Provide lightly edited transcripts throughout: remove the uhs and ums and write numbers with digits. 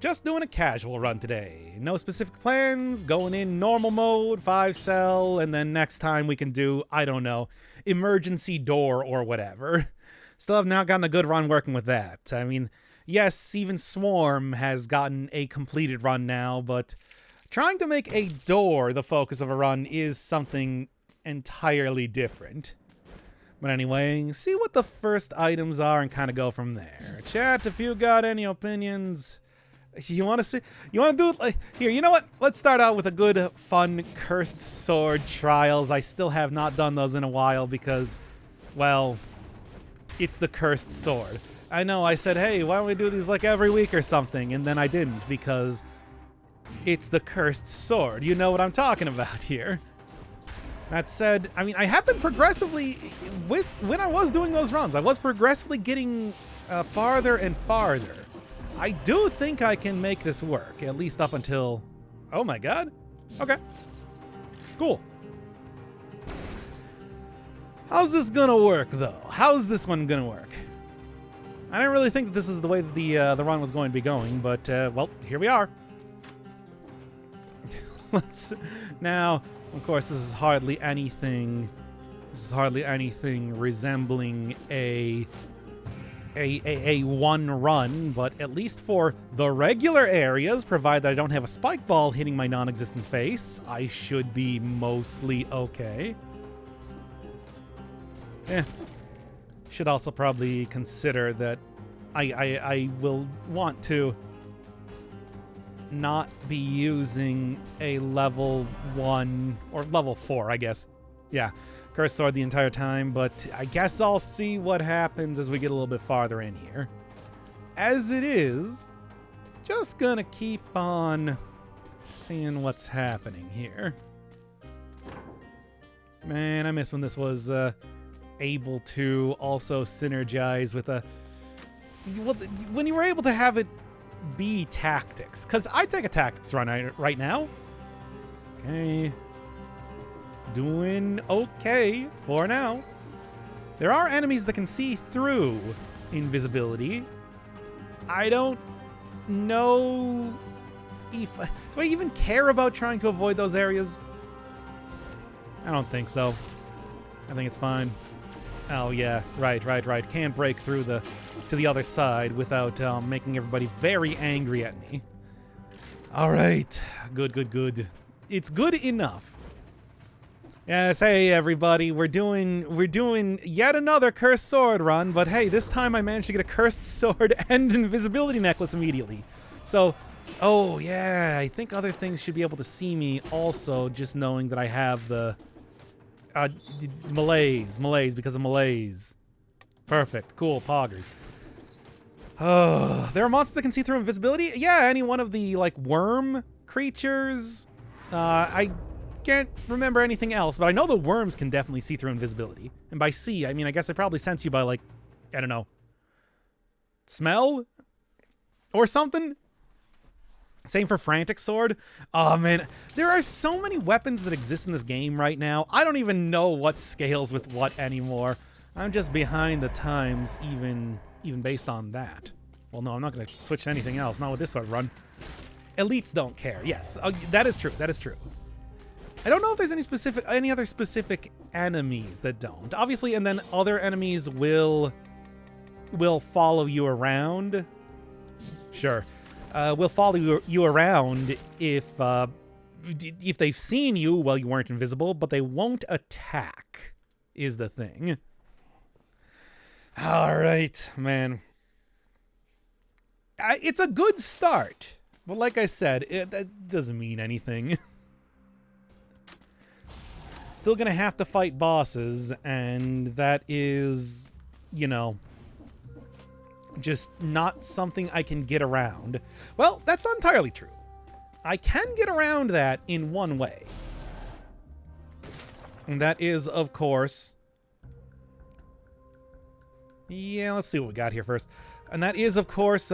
Just doing a casual run today. No specific plans, going in normal mode, 5 cell, and then next time we can do, I don't know, emergency door or whatever. Still have not gotten a good run working with that. I mean, yes, even Swarm has gotten a completed run now, but trying to make a door the focus of a run is something entirely different. But anyway, see what the first items are and kind of go from there. Chat, if you got any opinions... You want to see? You want to do it like here? You know what? Let's start out with a good, fun cursed sword trials. I still have not done those in a while because, well, it's the cursed sword. I know. I said, hey, why don't we do these like every week or something? And then I didn't because it's the cursed sword. You know what I'm talking about here. That said, I mean, I have been progressively when I was doing those runs. I was progressively getting farther and farther. I do think I can make this work, at least up until... Oh my god. Okay. Cool. How's this gonna work, though? How's this one gonna work? I didn't really think that this is the way that the run was going to be going, but, well, here we are. Let's... Now, of course, this is hardly anything resembling a one run, but at least for the regular areas, provided that I don't have a spike ball hitting my non-existent face, I should be mostly okay. Should also probably consider that I will want to not be using a level 1 or level 4, I guess. Yeah. Cursed sword the entire time, but I guess I'll see what happens as we get a little bit farther in here. As it is, just gonna keep on seeing what's happening here. Man, I miss when this was able to also synergize with a... Well, when you were able to have it be tactics. Because I take a tactics run right now. Okay. Doing okay for now. There are enemies that can see through invisibility. I don't know if... Do I even care about trying to avoid those areas? I don't think so. I think it's fine. Oh, yeah. Right. Can't break through to the other side without making everybody very angry at me. All right. Good. It's good enough. Yes, hey everybody, we're doing yet another cursed sword run, but hey, this time I managed to get a cursed sword and invisibility necklace immediately. So, oh yeah, I think other things should be able to see me also, just knowing that I have the malaise because of malaise. Perfect, cool, poggers. Oh, there are monsters that can see through invisibility? Yeah, any one of the like worm creatures. I can't remember anything else, but I know the worms can definitely see through invisibility. And by see, I mean, I guess I probably sense you by, like, I don't know, smell? Or something? Same for Frantic Sword. Oh, man. There are so many weapons that exist in this game right now. I don't even know what scales with what anymore. I'm just behind the times, even based on that. Well, no, I'm not going to switch to anything else. Not with this sort of run. Elites don't care. Yes, that is true. That is true. I don't know if there's any other specific enemies that don't. Obviously, and then other enemies will follow you around. Sure. Will follow you around if they've seen you while you weren't invisible, but they won't attack, is the thing. All right, man. It's a good start, but like I said, that doesn't mean anything. Still gonna have to fight bosses, and that is, you know, just not something I can get around. Well, that's not entirely true. I can get around that in one way. And that is, of course... Yeah, let's see what we got here first. And that is, of course,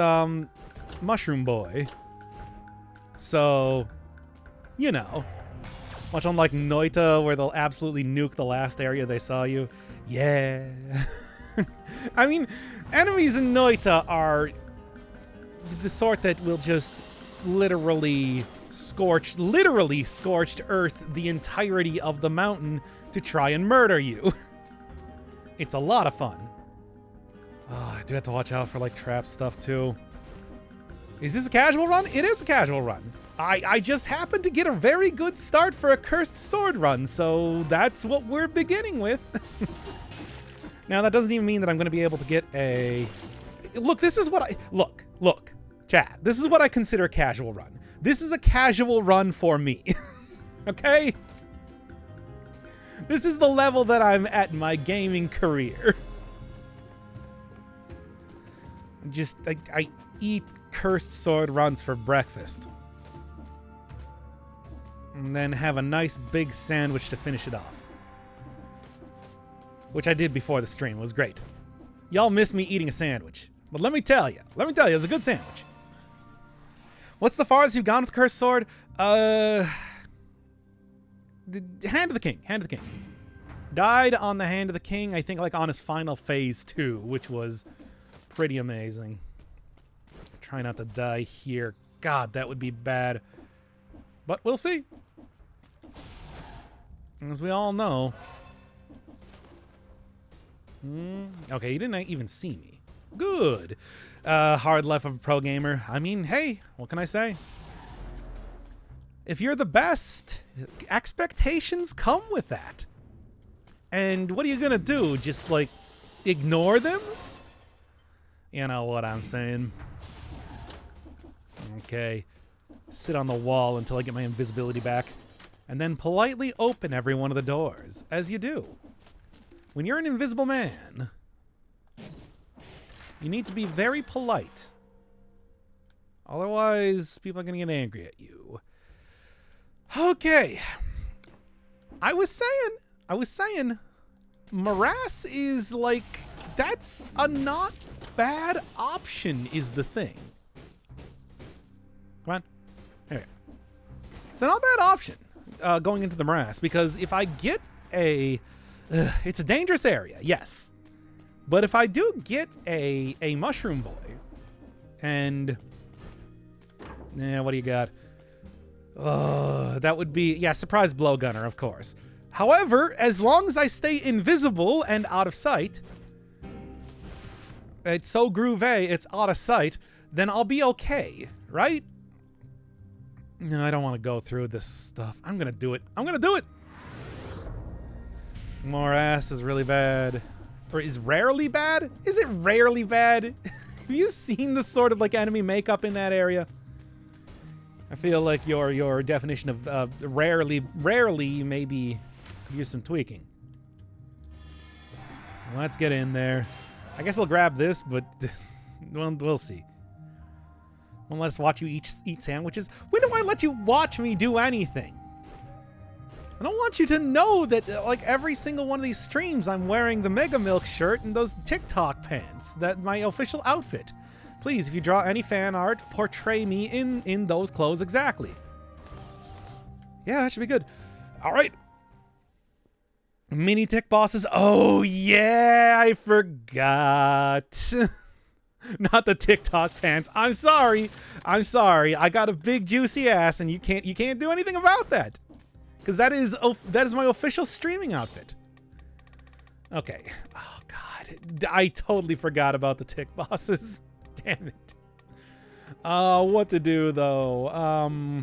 Mushroom Boy. So, you know... Much unlike Noita, where they'll absolutely nuke the last area they saw you. Yeah. I mean, enemies in Noita are the sort that will just literally scorched earth the entirety of the mountain to try and murder you. It's a lot of fun. Oh, I do have to watch out for like trap stuff too. Is this a casual run? It is a casual run. I just happened to get a very good start for a cursed sword run, so that's what we're beginning with. Now, that doesn't even mean that I'm going to be able to get a... Look, this is what I... Look, chat. This is what I consider a casual run. This is a casual run for me. Okay? This is the level that I'm at in my gaming career. I eat cursed sword runs for breakfast. And then have a nice big sandwich to finish it off. Which I did before the stream. It was great. Y'all miss me eating a sandwich. But let me tell you, it was a good sandwich. What's the farthest you've gone with Cursed Sword? Hand of the King. Died on the Hand of the King, I think like on his final phase too, which was pretty amazing. Try not to die here. God, that would be bad. But we'll see. As we all know. Okay, you didn't even see me. Good. Hard life of a pro gamer. I mean, hey, what can I say? If you're the best, expectations come with that. And what are you gonna do? Just, like, ignore them? You know what I'm saying. Okay. Sit on the wall until I get my invisibility back. And then politely open every one of the doors, as you do. When you're an invisible man, you need to be very polite. Otherwise, people are going to get angry at you. Okay. I was saying, morass is like, that's a not bad option is the thing. Come on. There. It's a not bad option going into the morass, because if I get a... it's a dangerous area, yes. But if I do get a mushroom boy, and... what do you got? That would be... Yeah, surprise blowgunner, of course. However, as long as I stay invisible and out of sight... It's so groovy, it's out of sight, then I'll be okay, right? No, I don't want to go through this stuff. I'm going to do it. Morass is really bad. Or is rarely bad? Is it rarely bad? Have you seen the sort of like enemy makeup in that area? I feel like your definition of rarely maybe could use some tweaking. Let's get in there. I guess I'll grab this, but we'll see. Won't let us watch you eat sandwiches. When do I let you watch me do anything? I don't want you to know that, like, every single one of these streams I'm wearing the Mega Milk shirt and those TikTok pants. That's my official outfit. Please, if you draw any fan art, portray me in those clothes exactly. Yeah, that should be good. All right. Mini tick bosses. Oh, yeah, I forgot. Not the TikTok pants. I'm sorry. I got a big juicy ass, and you can't do anything about that. Because that is my official streaming outfit. Okay. Oh, God. I totally forgot about the tick bosses. Damn it. What to do, though?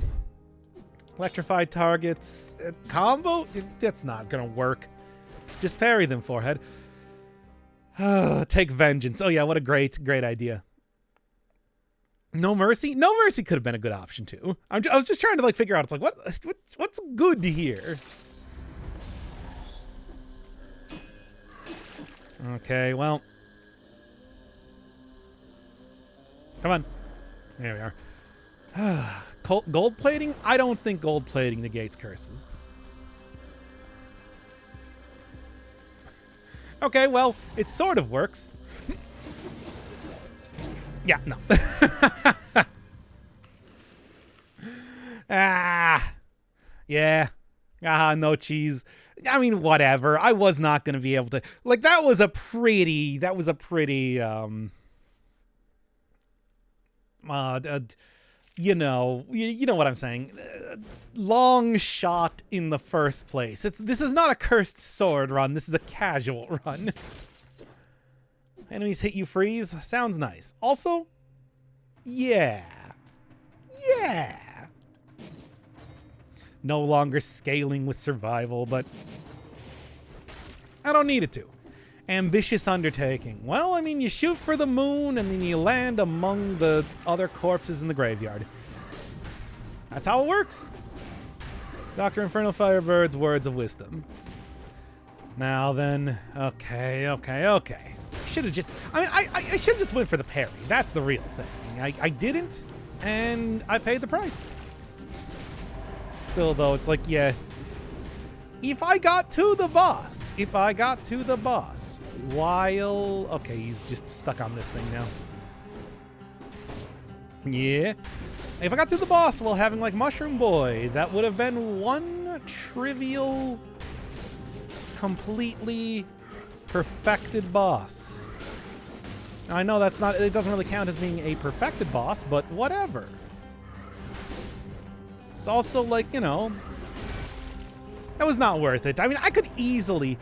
Electrified targets. Combo? That's not going to work. Just parry them, forehead. Take vengeance. Oh, yeah. What a great idea. No Mercy? No Mercy could have been a good option, too. I was just trying to, like, figure out. It's like, what's good here? Okay, well. Come on. There we are. Gold plating? I don't think gold plating negates curses. Okay, well, it sort of works. Yeah, no. Yeah. No cheese. I mean, whatever. I was not going to be able to... Like, that was a pretty... you know what I'm saying. Long shot in the first place. This is not a cursed sword run. This is a casual run. Enemies hit you freeze. Sounds nice. Also, yeah. No longer scaling with survival, but I don't need it to. Ambitious undertaking. Well, I mean, you shoot for the moon and then you land among the other corpses in the graveyard. That's how it works. Dr. Infernal Firebird's words of wisdom. Now then, okay. Should have just, I should have just went for the parry. That's the real thing. I didn't, and I paid the price. Still, though, it's like, yeah, if I got to the boss, while, okay, he's just stuck on this thing now. Yeah. If I got to the boss while having, like, Mushroom Boy, that would have been one trivial, completely perfected boss. Now, I know that's not, it doesn't really count as being a perfected boss, but whatever. It's also like, you know, that was not worth it. I mean, I could easily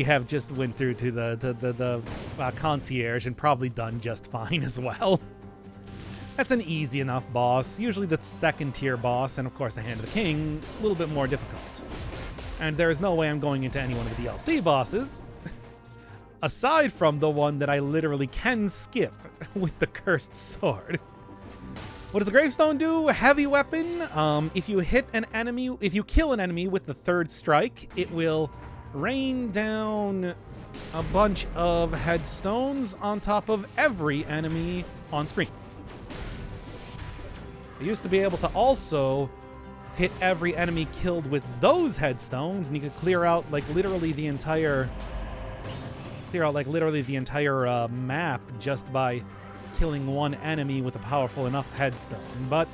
have just went through to the concierge and probably done just fine as well. That's an easy enough boss. Usually the second tier boss, and of course the Hand of the King, a little bit more difficult. And there is no way I'm going into any one of the DLC bosses, aside from the one that I literally can skip with the cursed sword. What does the gravestone do? Heavy weapon. If you kill an enemy with the third strike, it will rain down a bunch of headstones on top of every enemy on screen. It used to be able to also hit every enemy killed with those headstones, and you could clear out like literally the entire map just by killing one enemy with a powerful enough headstone. But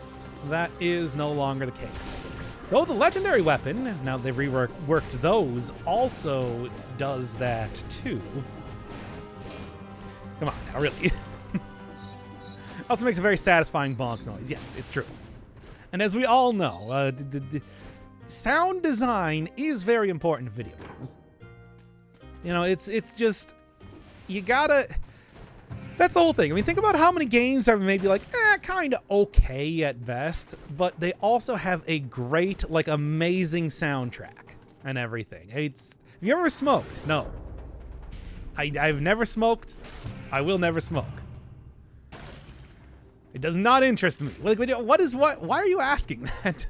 that is no longer the case. Though the legendary weapon, now they've reworked those, also does that too. Come on now, really. Also makes a very satisfying bonk noise. Yes, it's true. And as we all know, the sound design is very important in video games. You know, it's just, you gotta, that's the whole thing. I mean, think about how many games are maybe like, kind of okay at best, but they also have a great, like, amazing soundtrack and everything. Have you ever smoked? No. I've never smoked. I will never smoke. It does not interest me. Like, why are you asking that?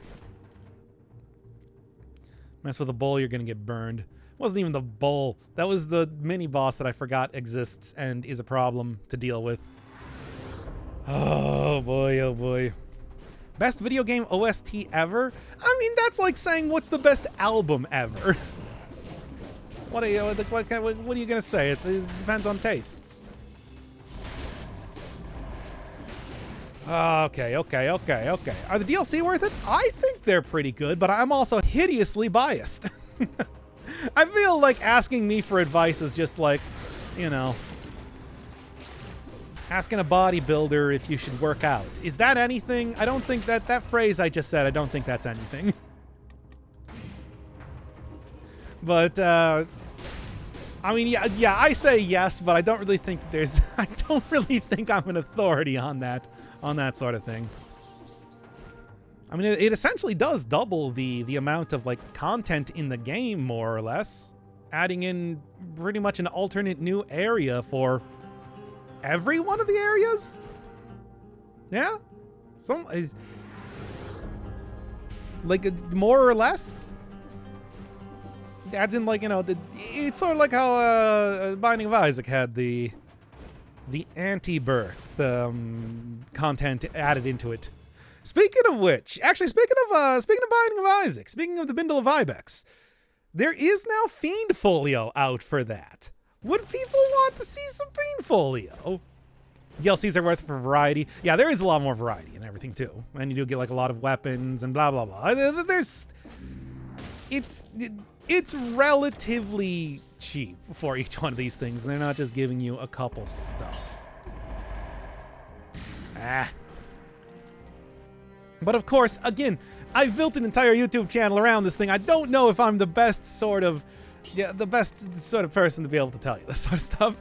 Mess with a bowl, you're gonna get burned. It wasn't even the bowl. That was the mini boss that I forgot exists and is a problem to deal with. Oh boy, oh boy. Best video game OST ever? I mean, that's like saying what's the best album ever. What are you gonna say? It depends on tastes. Okay. Are the DLC worth it? I think they're pretty good, but I'm also hideously biased. I feel like asking me for advice is just like, you know, asking a bodybuilder if you should work out. Is that anything? I don't think that phrase I just said, I don't think that's anything. But, I mean, yeah, I say yes, but I don't really think I don't really think I'm an authority on that sort of thing. I mean, it essentially does double the amount of, like, content in the game, more or less, adding in pretty much an alternate new area for every one of the areas. Yeah, like, more or less. Adds in, like, you know, it's sort of like how Binding of Isaac had the anti-birth content added into it. Speaking of which, actually, speaking of Binding of Isaac, speaking of the Bindle of Ibex, there is now Fiend Folio out for that. Would people want to see some Fiend Folio? DLCs are worth it for variety. Yeah, there is a lot more variety and everything too, and you do get like a lot of weapons and blah blah blah. It's relatively cheap for each one of these things, and they're not just giving you a couple stuff. Ah. But of course, again, I've built an entire YouTube channel around this thing. I don't know if I'm the best sort of person to be able to tell you this sort of stuff.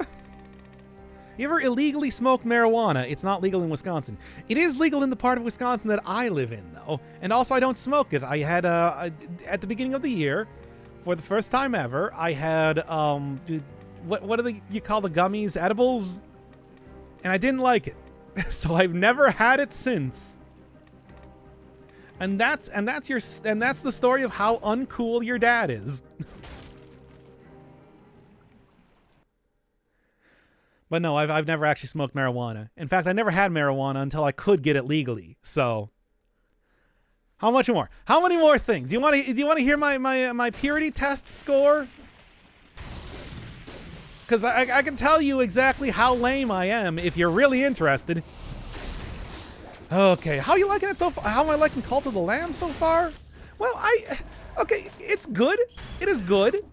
You ever illegally smoke marijuana? It's not legal in Wisconsin. It is legal in the part of Wisconsin that I live in, though. And also, I don't smoke it. I had, at the beginning of the year, for the first time ever, I had, what do you call the gummies? Edibles? And I didn't like it. So I've never had it since. And that's the story of how uncool your dad is. But no, I've never actually smoked marijuana. In fact, I never had marijuana until I could get it legally. So, how much more? How many more things? Do you want to hear my purity test score? Because I can tell you exactly how lame I am if you're really interested. Okay, how are you liking it so far? How am I liking Cult of the Lamb so far? Well, okay, it's good. It is good.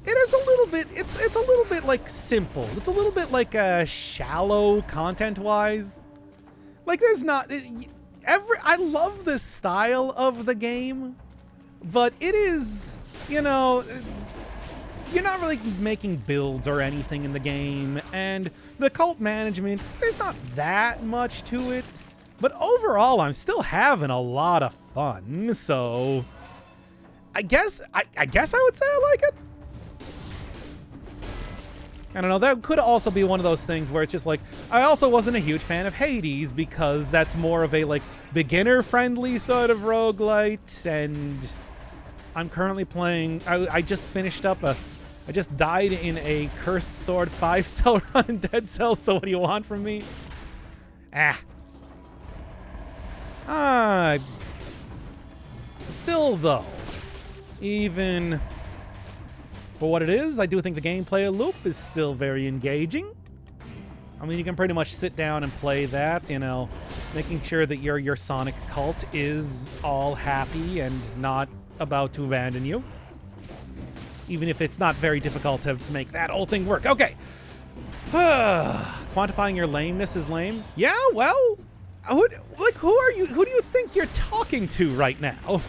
It is a little bit, it's a little bit like simple. It's a little bit like shallow content-wise. Like there's not, I love the style of the game, but it is, you know, you're not really making builds or anything in the game, and the cult management, there's not that much to it. But overall, I'm still having a lot of fun, so I guess I would say I like it. I don't know, that could also be one of those things where it's just like, I also wasn't a huge fan of Hades because that's more of a like beginner-friendly sort of roguelite, and I'm currently playing, I just finished up I just died in a Cursed Sword 5-cell run in Dead Cells, so what do you want from me? Still though, even for what it is, I do think the gameplay loop is still very engaging. I mean, you can pretty much sit down and play that, you know, making sure that your Sonic cult is all happy and not about to abandon you. Even if it's not very difficult to make that whole thing work. Okay. Quantifying your lameness is lame? Yeah, well, who are you? Who do you think you're talking to right now?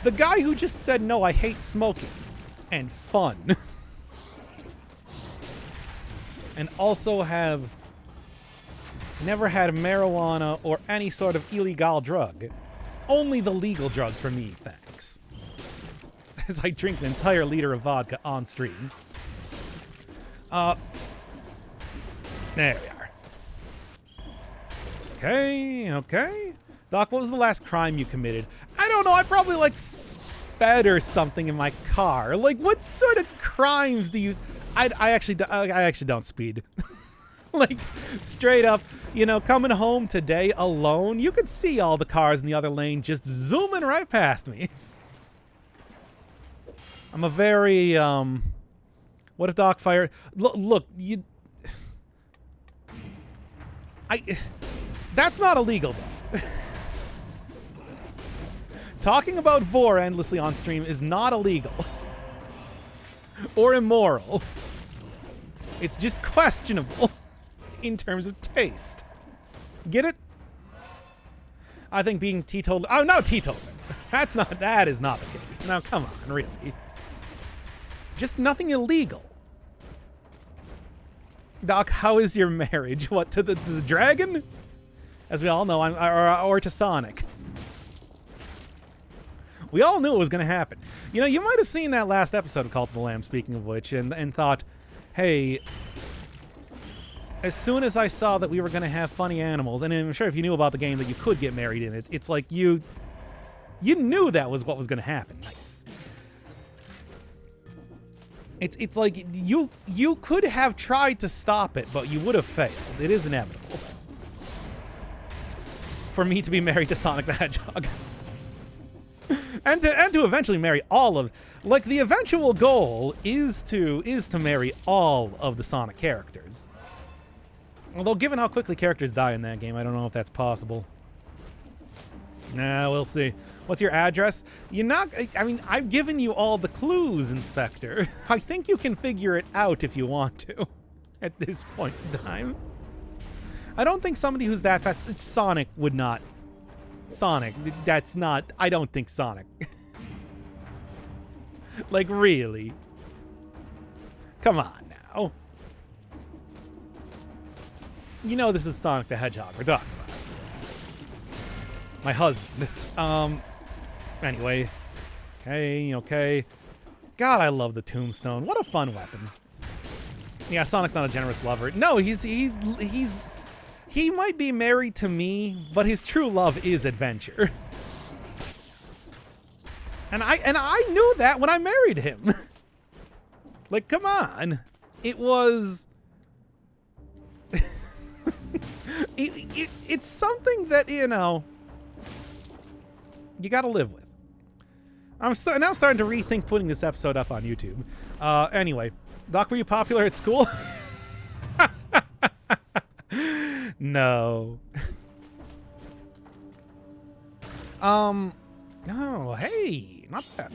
The guy who just said, no, I hate smoking and fun. And also have never had marijuana or any sort of illegal drug. Only the legal drugs for me, thanks. As I drink an entire liter of vodka on stream. There we are. Okay. Doc, what was the last crime you committed? I don't know, I probably like sped or something in my car. Like, what sort of crimes do you... I actually don't speed. Like, straight up, you know, coming home today alone, you could see all the cars in the other lane just zooming right past me. I'm a very, what if Doc fired... Look, you... That's not illegal, though. Talking about vor endlessly on stream is not illegal. Or immoral. It's just questionable in terms of taste. Get it? I think being teetotal... Oh, no, teetotal. That is not the case. Now, come on, really. Just nothing illegal. Doc, how is your marriage? What, to the dragon? As we all know, or to Sonic. We all knew it was going to happen. You know, you might have seen that last episode of Cult of the Lamb, speaking of which, and thought, hey, as soon as I saw that we were going to have funny animals, and I'm sure if you knew about the game that you could get married in it, it's like you knew that was what was going to happen. Nice. It's like you could have tried to stop it, but you would have failed. It is inevitable. For me to be married to Sonic the Hedgehog. And to eventually marry all of... Like, the eventual goal is to marry all of the Sonic characters. Although, given how quickly characters die in that game, I don't know if that's possible. Nah, we'll see. What's your address? You're not... I mean, I've given you all the clues, Inspector. I think you can figure it out if you want to. At this point in time. I don't think somebody who's that fast... Sonic would not... Sonic, that's not... I don't think Sonic. Like, really? Come on now. You know this is Sonic the Hedgehog we're talking about. My husband. Anyway. Okay. God, I love the tombstone. What a fun weapon. Yeah, Sonic's not a generous lover. No, he might be married to me, but his true love is adventure. And I knew that when I married him. Like, come on. It was... it's something that, you know, you gotta live with. I'm now starting to rethink putting this episode up on YouTube. Anyway, Doc, were you popular at school? No. Oh, hey, not bad.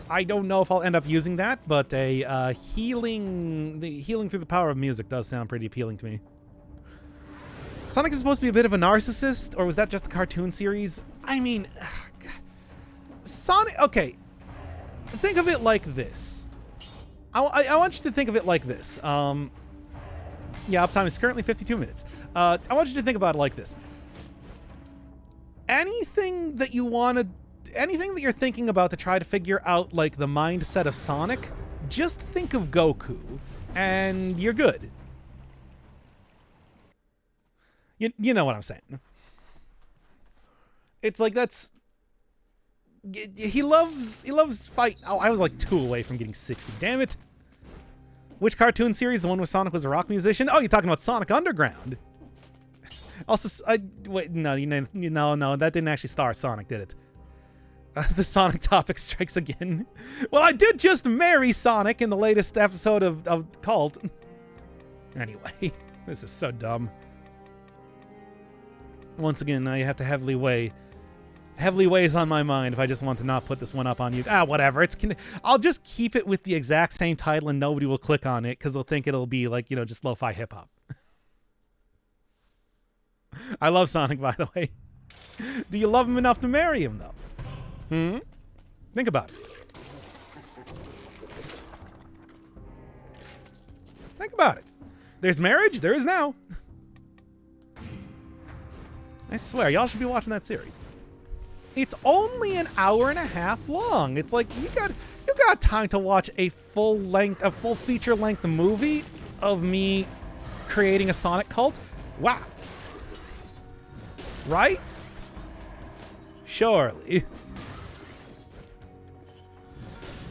I don't know if I'll end up using that, but a healing through the power of music does sound pretty appealing to me. Sonic is supposed to be a bit of a narcissist, or was that just the cartoon series? I mean, Sonic, okay, think of it like this. I want you to think of it like this. Yeah, uptime is currently 52 minutes. I want you to think about it like this. Anything that you're thinking about to try to figure out, like, the mindset of Sonic, just think of Goku, and you're good. You know what I'm saying. It's like, that's... He loves fight. Oh, I was like 2 away from getting 60. Damn it. Which cartoon series? The one where Sonic was a rock musician? Oh, you're talking about Sonic Underground. Also, wait, no, no, that didn't actually star Sonic, did it? The Sonic topic strikes again. Well, I did just marry Sonic in the latest episode of Cult. Anyway, this is so dumb. Once again, I have to heavily weighs on my mind if I just want to not put this one up on YouTube. Whatever. I'll just keep it with the exact same title and nobody will click on it because they'll think it'll be like, you know, just lo-fi hip-hop. I love Sonic, by the way. Do you love him enough to marry him, though? Think about it. Think about it. There's marriage. There is now. I swear, y'all should be watching that series. It's only an hour and a half long. It's like you got time to watch a full feature length movie of me creating a Sonic cult. Wow. Right? Surely.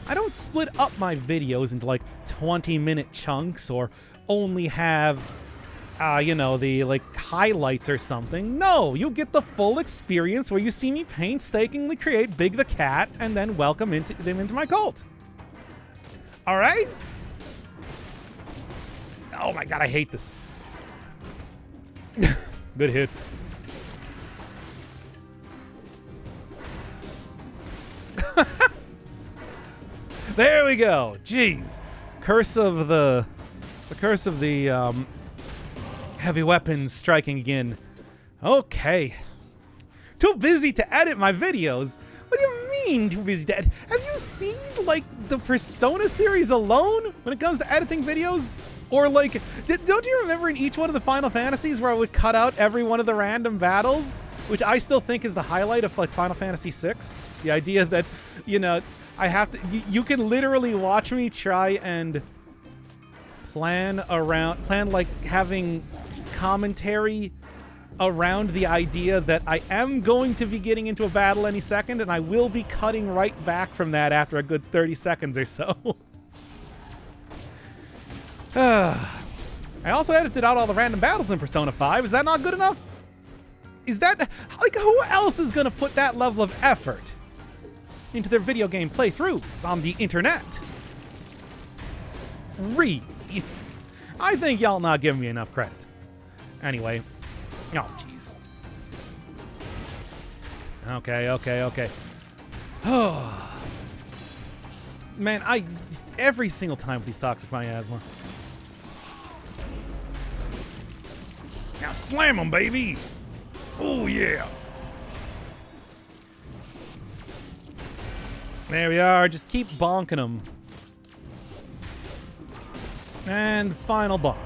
I don't split up my videos into like 20-minute chunks or only have you know, the like highlights or something. No, you get the full experience where you see me painstakingly create Big the Cat and then welcome them into my cult. All right? Oh my god, I hate this. Good hit. There we go. Jeez. Curse of the heavy weapons striking again. Okay. Too busy to edit my videos? What do you mean too busy to edit? Have you seen, like, the Persona series alone when it comes to editing videos? Or, like, don't you remember in each one of the Final Fantasies where I would cut out every one of the random battles? Which I still think is the highlight of, like, Final Fantasy VI. The idea that, you know, I have to... You can literally watch me try and plan, like, having commentary around the idea that I am going to be getting into a battle any second, and I will be cutting right back from that after a good 30 seconds or so. I also edited out all the random battles in Persona 5. Is that not good enough? Is that... Like, who else is going to put that level of effort into their video game playthroughs on the internet? Really? I think y'all not giving me enough credit. Anyway. Oh, jeez. Okay. Oh. Man, every single time with these toxic miasma. Now slam them, baby. Oh, yeah. There we are. Just keep bonking them. And final bonk.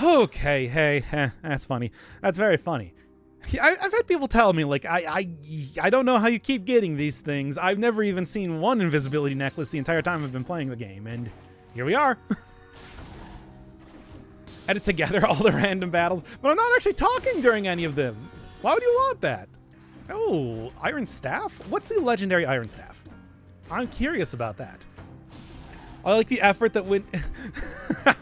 Okay, hey, that's funny. That's very funny. I've had people tell me, like, I don't know how you keep getting these things. I've never even seen one invisibility necklace the entire time I've been playing the game, and here we are. Edit together all the random battles, but I'm not actually talking during any of them. Why would you want that? Oh, Iron Staff? What's the legendary Iron Staff? I'm curious about that. I like the effort that went... I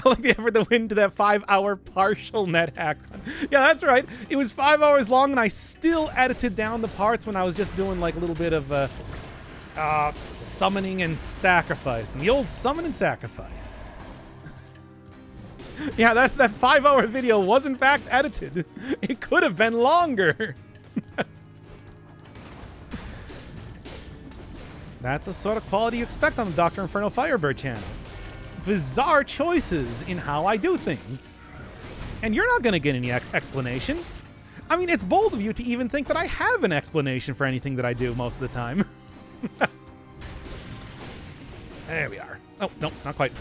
like the effort that went into that 5-hour partial net hack run. Yeah, that's right. It was 5 hours long, and I still edited down the parts when I was just doing like a little bit of summoning and sacrifice. And the old summon and sacrifice. Yeah, that 5-hour video was in fact edited. It could have been longer. That's the sort of quality you expect on the Dr. Inferno Firebird channel. Bizarre choices in how I do things. And you're not going to get any explanation. I mean, it's bold of you to even think that I have an explanation for anything that I do most of the time. There we are. Oh, no, not quite.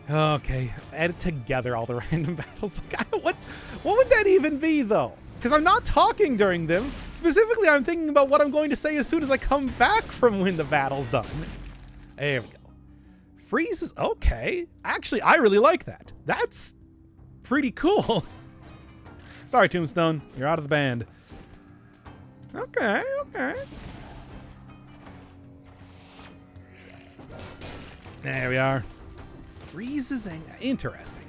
Okay, edit together all the random battles. What would that even be, though? Because I'm not talking during them. Specifically, I'm thinking about what I'm going to say as soon as I come back from when the battle's done. There we go. Freezes, okay. Actually, I really like that. That's pretty cool. Sorry, Tombstone. You're out of the band. Okay, okay. There we are. Freezes, and interesting.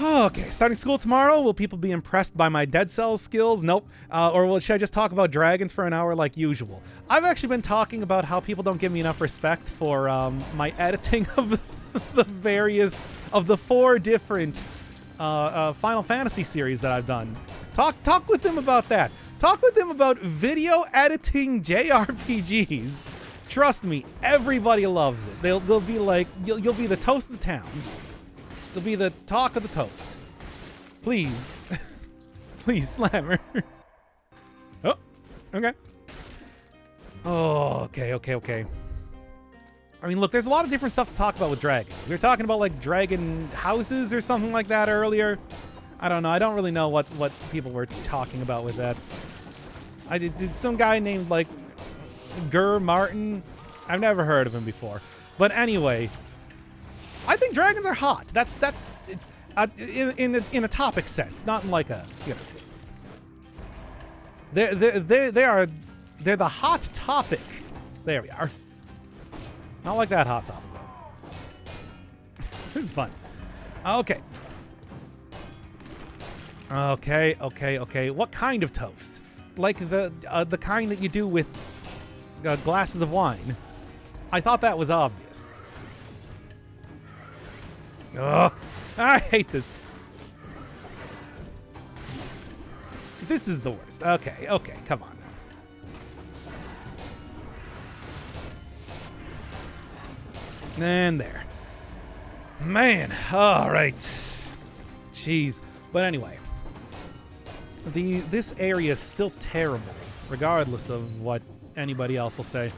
Okay, starting school tomorrow. Will people be impressed by my Dead Cells skills? Nope. Should I just talk about dragons for an hour like usual? I've actually been talking about how people don't give me enough respect for my editing of the 4 different Final Fantasy series that I've done. Talk with them about that. Talk with them about video editing JRPGs. Trust me, everybody loves it. They'll be like, you'll be the toast of the town. You'll be the talk of the toast. Please. Please, Slammer. Oh, okay. Oh, okay. I mean, look, there's a lot of different stuff to talk about with dragons. We were talking about, like, dragon houses or something like that earlier. I don't know. I don't really know what people were talking about with that. I did some guy named, like, Gur Martin. I've never heard of him before. But anyway... I think dragons are hot. That's in a topic sense, not in like a, you know. They're the hot topic. There we are. Not like that hot topic. This is fun. Okay. Okay. What kind of toast? Like the kind that you do with glasses of wine. I thought that was obvious. Ugh, I hate this. This is the worst. Okay, come on. And there. Man, all right. Jeez. But anyway, this area is still terrible, regardless of what anybody else will say.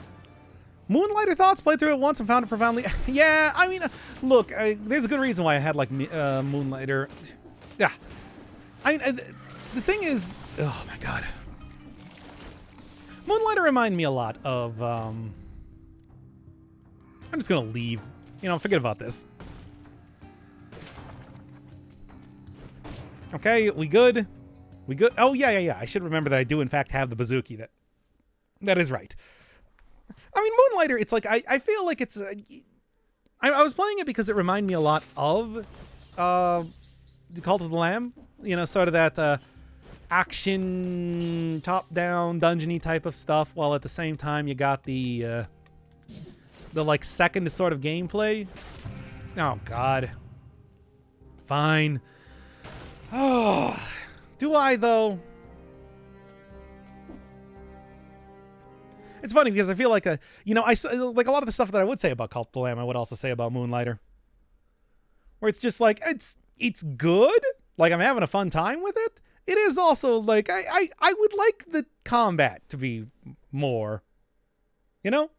Moonlighter thoughts, played through it once and found it profoundly... Yeah, I mean, look, there's a good reason why I had, like, Moonlighter. Yeah. I mean, the thing is... Oh, my God. Moonlighter reminded me a lot of, I'm just gonna leave. You know, forget about this. Okay, we good? We good? Oh, yeah. I should remember that I do, in fact, have the bazooki. That is right. I mean, Moonlighter, it's like, I feel like it's... I was playing it because it reminded me a lot of Cult of the Lamb. You know, sort of that action, top-down, dungeon-y type of stuff, while at the same time you got the like, second sort of gameplay. Oh, God. Fine. Oh, do I, though? It's funny because I feel like like a lot of the stuff that I would say about Cult of the Lamb, I would also say about Moonlighter. where it's just like, it's good. Like, I'm having a fun time with it. It is also like, I would like the combat to be more, you know?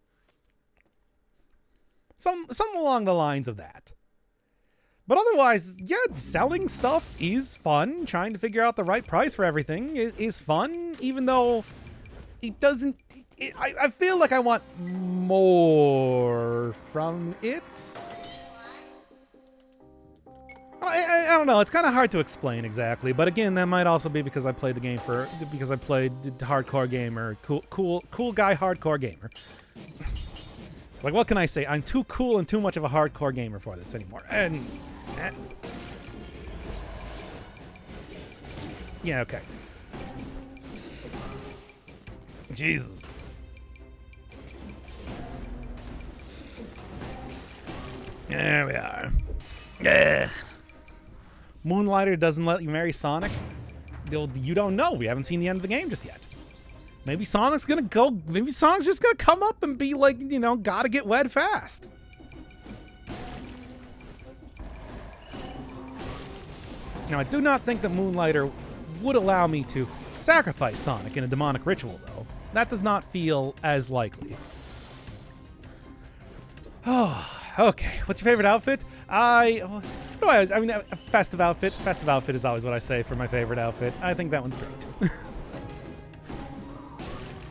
Some along the lines of that. But otherwise, yeah, selling stuff is fun. Trying to figure out the right price for everything is fun, even though it doesn't... I feel like I want more from it. I don't know. It's kind of hard to explain exactly, but again, that might also be because I played the game because I played hardcore gamer, cool guy, hardcore gamer. Like, what can I say? I'm too cool and too much of a hardcore gamer for this anymore. And yeah, okay. Jesus. There we are. Yeah. Moonlighter doesn't let you marry Sonic. You don't know. We haven't seen the end of the game just yet. Maybe Sonic's gonna go. Maybe Sonic's just gonna come up and be like, you know, gotta get wed fast. Now, I do not think that Moonlighter would allow me to sacrifice Sonic in a demonic ritual, though. That does not feel as likely. Oh, okay. What's your favorite outfit? I mean, a festive outfit. Festive outfit is always what I say for my favorite outfit. I think that one's great.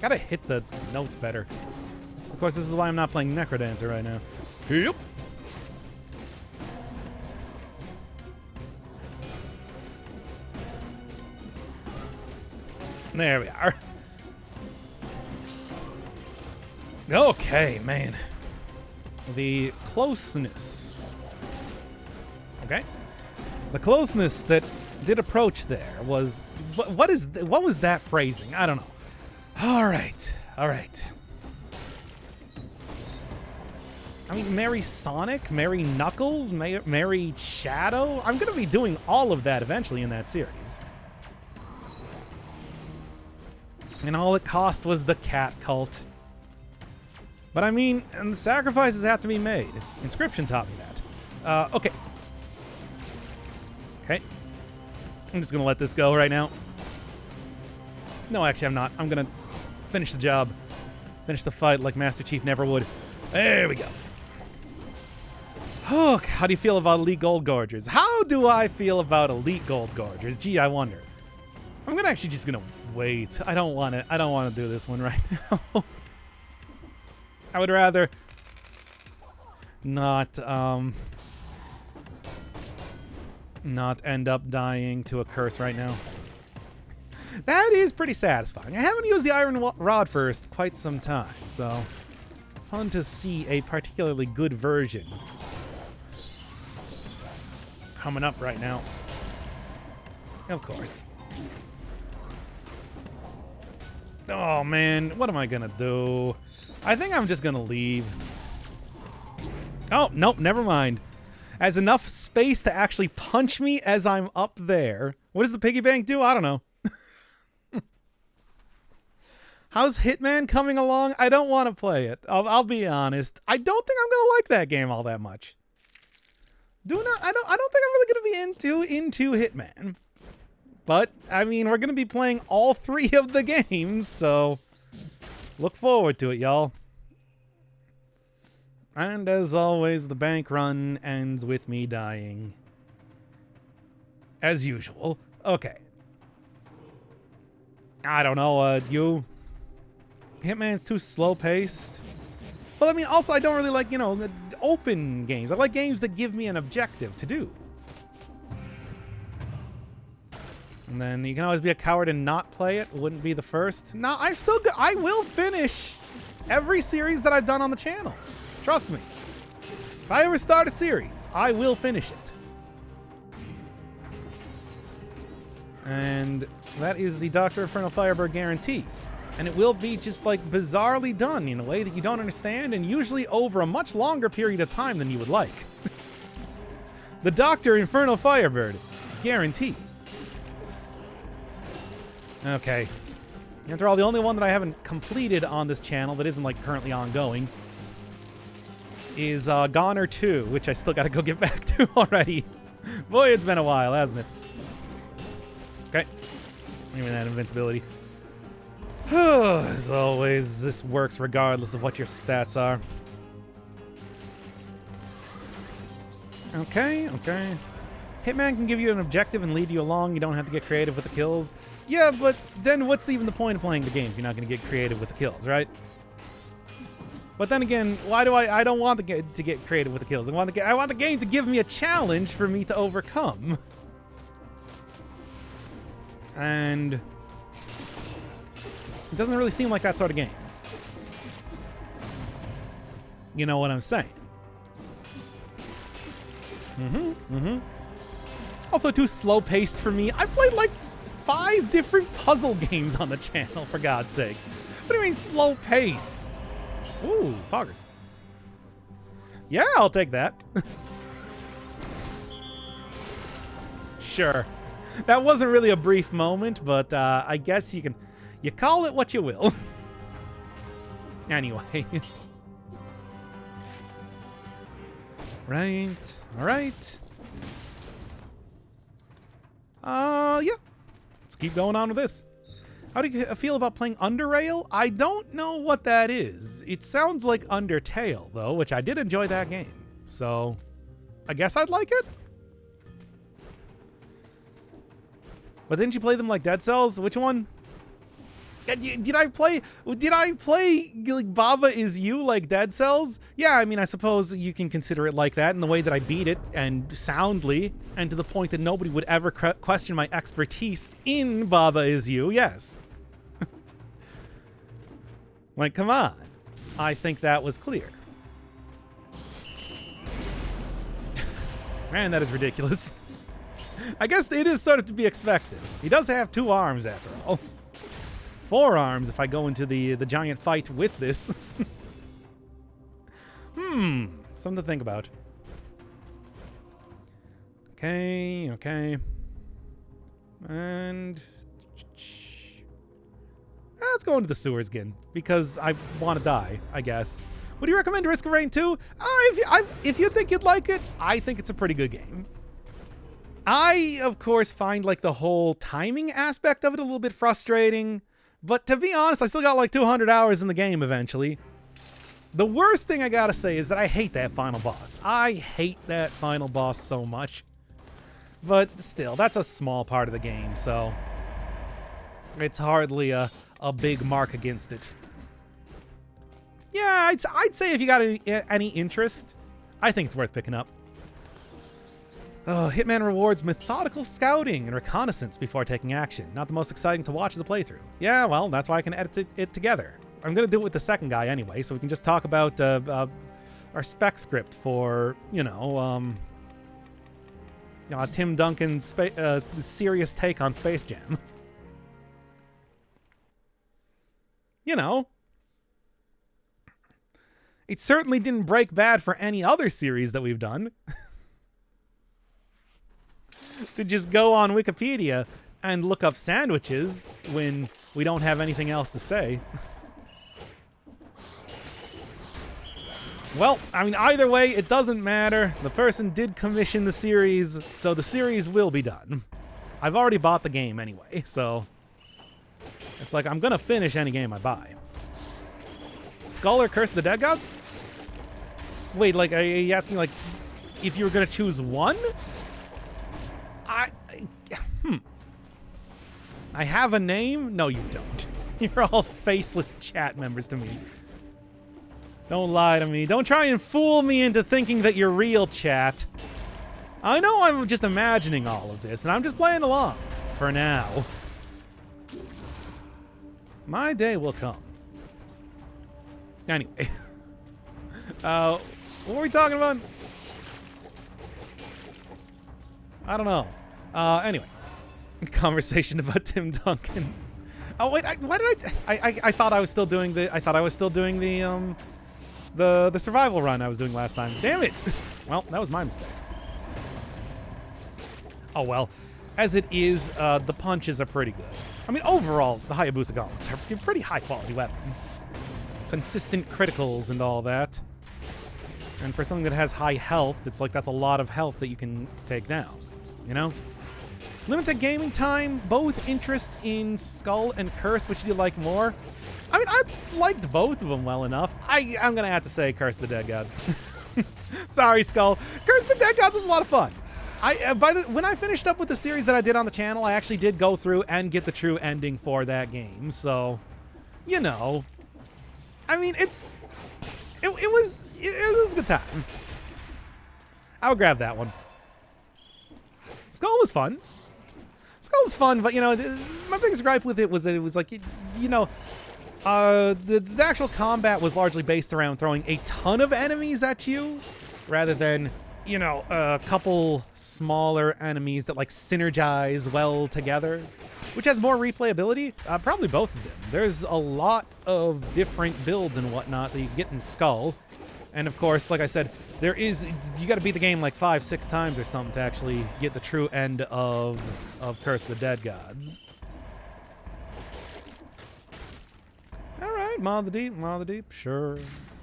Gotta hit the notes better. Of course, this is why I'm not playing Necrodancer right now. Yep. There we are. Okay, man. The closeness. Okay. The closeness that did approach there was... What was that phrasing? I don't know. All right. I mean, marry Sonic, marry Knuckles, marry Shadow. I'm going to be doing all of that eventually in that series. And all it cost was the cat cult. But I mean, and the sacrifices have to be made. Inscription taught me that. Okay. Okay. I'm just going to let this go right now. No, actually, I'm not. I'm going to finish the job. Finish the fight like Master Chief never would. There we go. Oh, how do you feel about Elite Gold Gorgers? How do I feel about Elite Gold Gorgers? Gee, I wonder. I'm just gonna wait. I don't want to do this one right now. I would rather not end up dying to a curse right now. That is pretty satisfying. I haven't used the Iron Rod for quite some time, so fun to see a particularly good version coming up right now. Of course. Oh man, what am I gonna do? I think I'm just gonna leave. Oh, nope, never mind. Has enough space to actually punch me as I'm up there. What does the piggy bank do? I don't know. How's Hitman coming along? I don't want to play it. I'll be honest. I don't think I'm gonna like that game all that much. I don't think I'm really gonna be into Hitman. But I mean, we're gonna be playing all 3 of the games, so look forward to it, y'all. And as always, the bank run ends with me dying. As usual. Okay. I don't know, you... Hitman's too slow-paced. But I mean, also, I don't really like, you know, open games. I like games that give me an objective to do. And then you can always be a coward and not play it. Wouldn't be the first. No, I will finish every series that I've done on the channel. Trust me. If I ever start a series, I will finish it. And that is the Dr. Infernal Firebird guarantee. And it will be just like bizarrely done in a way that you don't understand, and usually over a much longer period of time than you would like. The Dr. Infernal Firebird guarantee. Okay. After all, the only one that I haven't completed on this channel that isn't like currently ongoing. is Goner 2, which I still got to go get back to already. Boy, it's been a while, hasn't it? Okay. Give me that invincibility. As always, this works regardless of what your stats are. Okay, okay. Hitman can give you an objective and lead you along. You don't have to get creative with the kills. Yeah, but then what's even the point of playing the game if you're not going to get creative with the kills, right? But then again, why do I don't want to get creative with the kills. I want the game to give me a challenge for me to overcome. And it doesn't really seem like that sort of game. You know what I'm saying? Also too slow-paced for me. I played like 5 different puzzle games on the channel, for God's sake. What do you mean slow-paced? Ooh, poggers. Yeah, I'll take that. Sure. That wasn't really a brief moment, but I guess you call it what you will. Anyway. Right. All right. Yeah. Let's keep going on with this. How do you feel about playing Underrail? I don't know what that is. It sounds like Undertale, though, which I did enjoy that game. So, I guess I'd like it. But didn't you play them like Dead Cells? Which one? Did I play like Baba Is You like Dead Cells? Yeah, I mean, I suppose you can consider it like that in the way that I beat it, and soundly, and to the point that nobody would ever question my expertise in Baba Is You, yes. Like, come on. I think that was clear. Man, that is ridiculous. I guess it is sort of to be expected. He does have 2 arms, after all. 4 arms if I go into the giant fight with this. Something to think about. Okay, okay. And let's go into the sewers again, because I want to die, I guess. Would you recommend Risk of Rain 2? If you think you'd like it, I think it's a pretty good game. I, of course, find like the whole timing aspect of it a little bit frustrating. But to be honest, I still got like 200 hours in the game eventually. The worst thing I gotta say is that I hate that final boss. I hate that final boss so much. But still, that's a small part of the game, so it's hardly a big mark against it. Yeah, I'd say if you got any interest, I think it's worth picking up. Hitman rewards methodical scouting and reconnaissance before taking action. Not the most exciting to watch as a playthrough. Yeah, well, that's why I can edit it together. I'm going to do it with the second guy anyway, so we can just talk about our spec script for, Tim Duncan's serious take on Space Jam. It certainly didn't break bad for any other series that we've done. To just go on Wikipedia and look up sandwiches when we don't have anything else to say. Well, I mean, either way, it doesn't matter. The person did commission the series, so the series will be done. I've already bought the game anyway, so it's like I'm gonna finish any game I buy. Skull or Curse of the Dead Gods? Wait, like, are you asking, like, if you were gonna choose one? I have a name? No, you don't. You're all faceless chat members to me. Don't lie to me. Don't try and fool me into thinking that you're real, chat. I know I'm just imagining all of this, and I'm just playing along. For now. My day will come. Anyway. What were we talking about? I don't know. Anyway. Conversation about Tim Duncan. Oh wait, why did I thought I was still doing the the survival run I was doing last time. Damn it. Well, that was my mistake. Oh well. As it is, the punches are pretty good. I mean, overall, the Hayabusa gauntlets are a pretty high quality weapon. Consistent criticals and all that. And for something that has high health, it's like that's a lot of health that you can take down, you know? Limited gaming time, both interest in Skull and Curse, which do you like more? I mean, I liked both of them well enough. I'm going to have to say Curse of the Dead Gods. Sorry, Skull. Curse of the Dead Gods was a lot of fun. When I finished up with the series that I did on the channel, I actually did go through and get the true ending for that game. So, you know, I mean, it was a good time. I'll grab that one. Skull was fun. Skull was fun, but, you know, my biggest gripe with it was that it was like, you know, the actual combat was largely based around throwing a ton of enemies at you rather than, you know, a couple smaller enemies that, like, synergize well together, which has more replayability. Probably both of them. There's a lot of different builds and whatnot that you can get in Skull. And, of course, like I said, you got to beat the game like 5-6 times or something to actually get the true end of Curse of the Dead Gods. All right, Maw of the Deep, sure.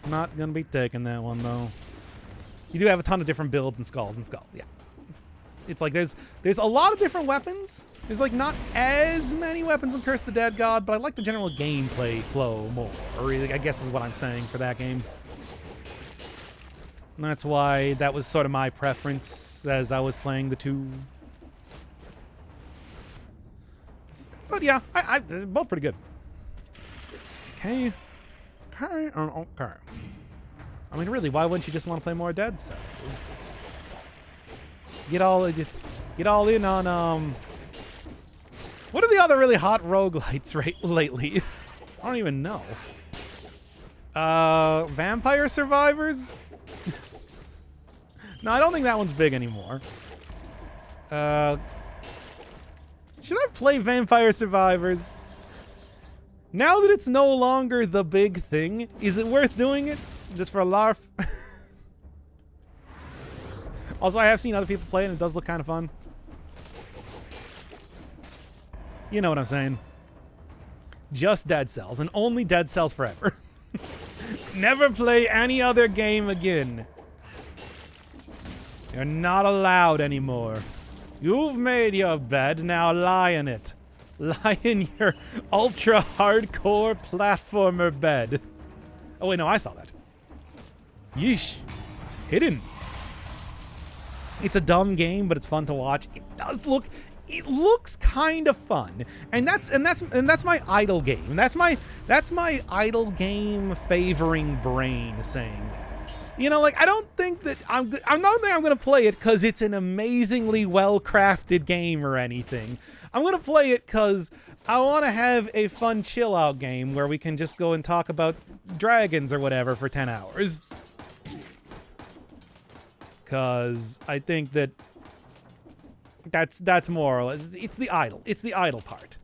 Not going to be taking that one, though. You do have a ton of different builds and Skull, yeah. It's like there's a lot of different weapons. There's like not as many weapons in Curse of the Dead God, but I like the general gameplay flow more, or I guess is what I'm saying for that game. And that's why that was sort of my preference as I was playing the two. But yeah, they're both pretty good. Okay. I mean, really, why wouldn't you just want to play more Dead Cells? Get all in on what are the other really hot roguelites lately? I don't even know. Vampire Survivors? No, I don't think that one's big anymore. Should I play Vampire Survivors? Now that it's no longer the big thing, is it worth doing it? Just for a laugh? Also, I have seen other people play it, and it does look kind of fun. You know what I'm saying. Just Dead Cells, and only Dead Cells forever. Never play any other game again. You're not allowed anymore. You've made your bed, now lie in it. Lie in your ultra-hardcore platformer bed. Oh, wait, no, I saw that. Yeesh. Hidden. It's a dumb game, but it's fun to watch. It looks kind of fun. And that's my idle game. That's my idle game favoring brain saying that. You know, like, I don't think that I'm going to play it because it's an amazingly well-crafted game or anything. I'm going to play it because I want to have a fun chill-out game where we can just go and talk about dragons or whatever for 10 hours. Because I think that's more or less, it's the idle part.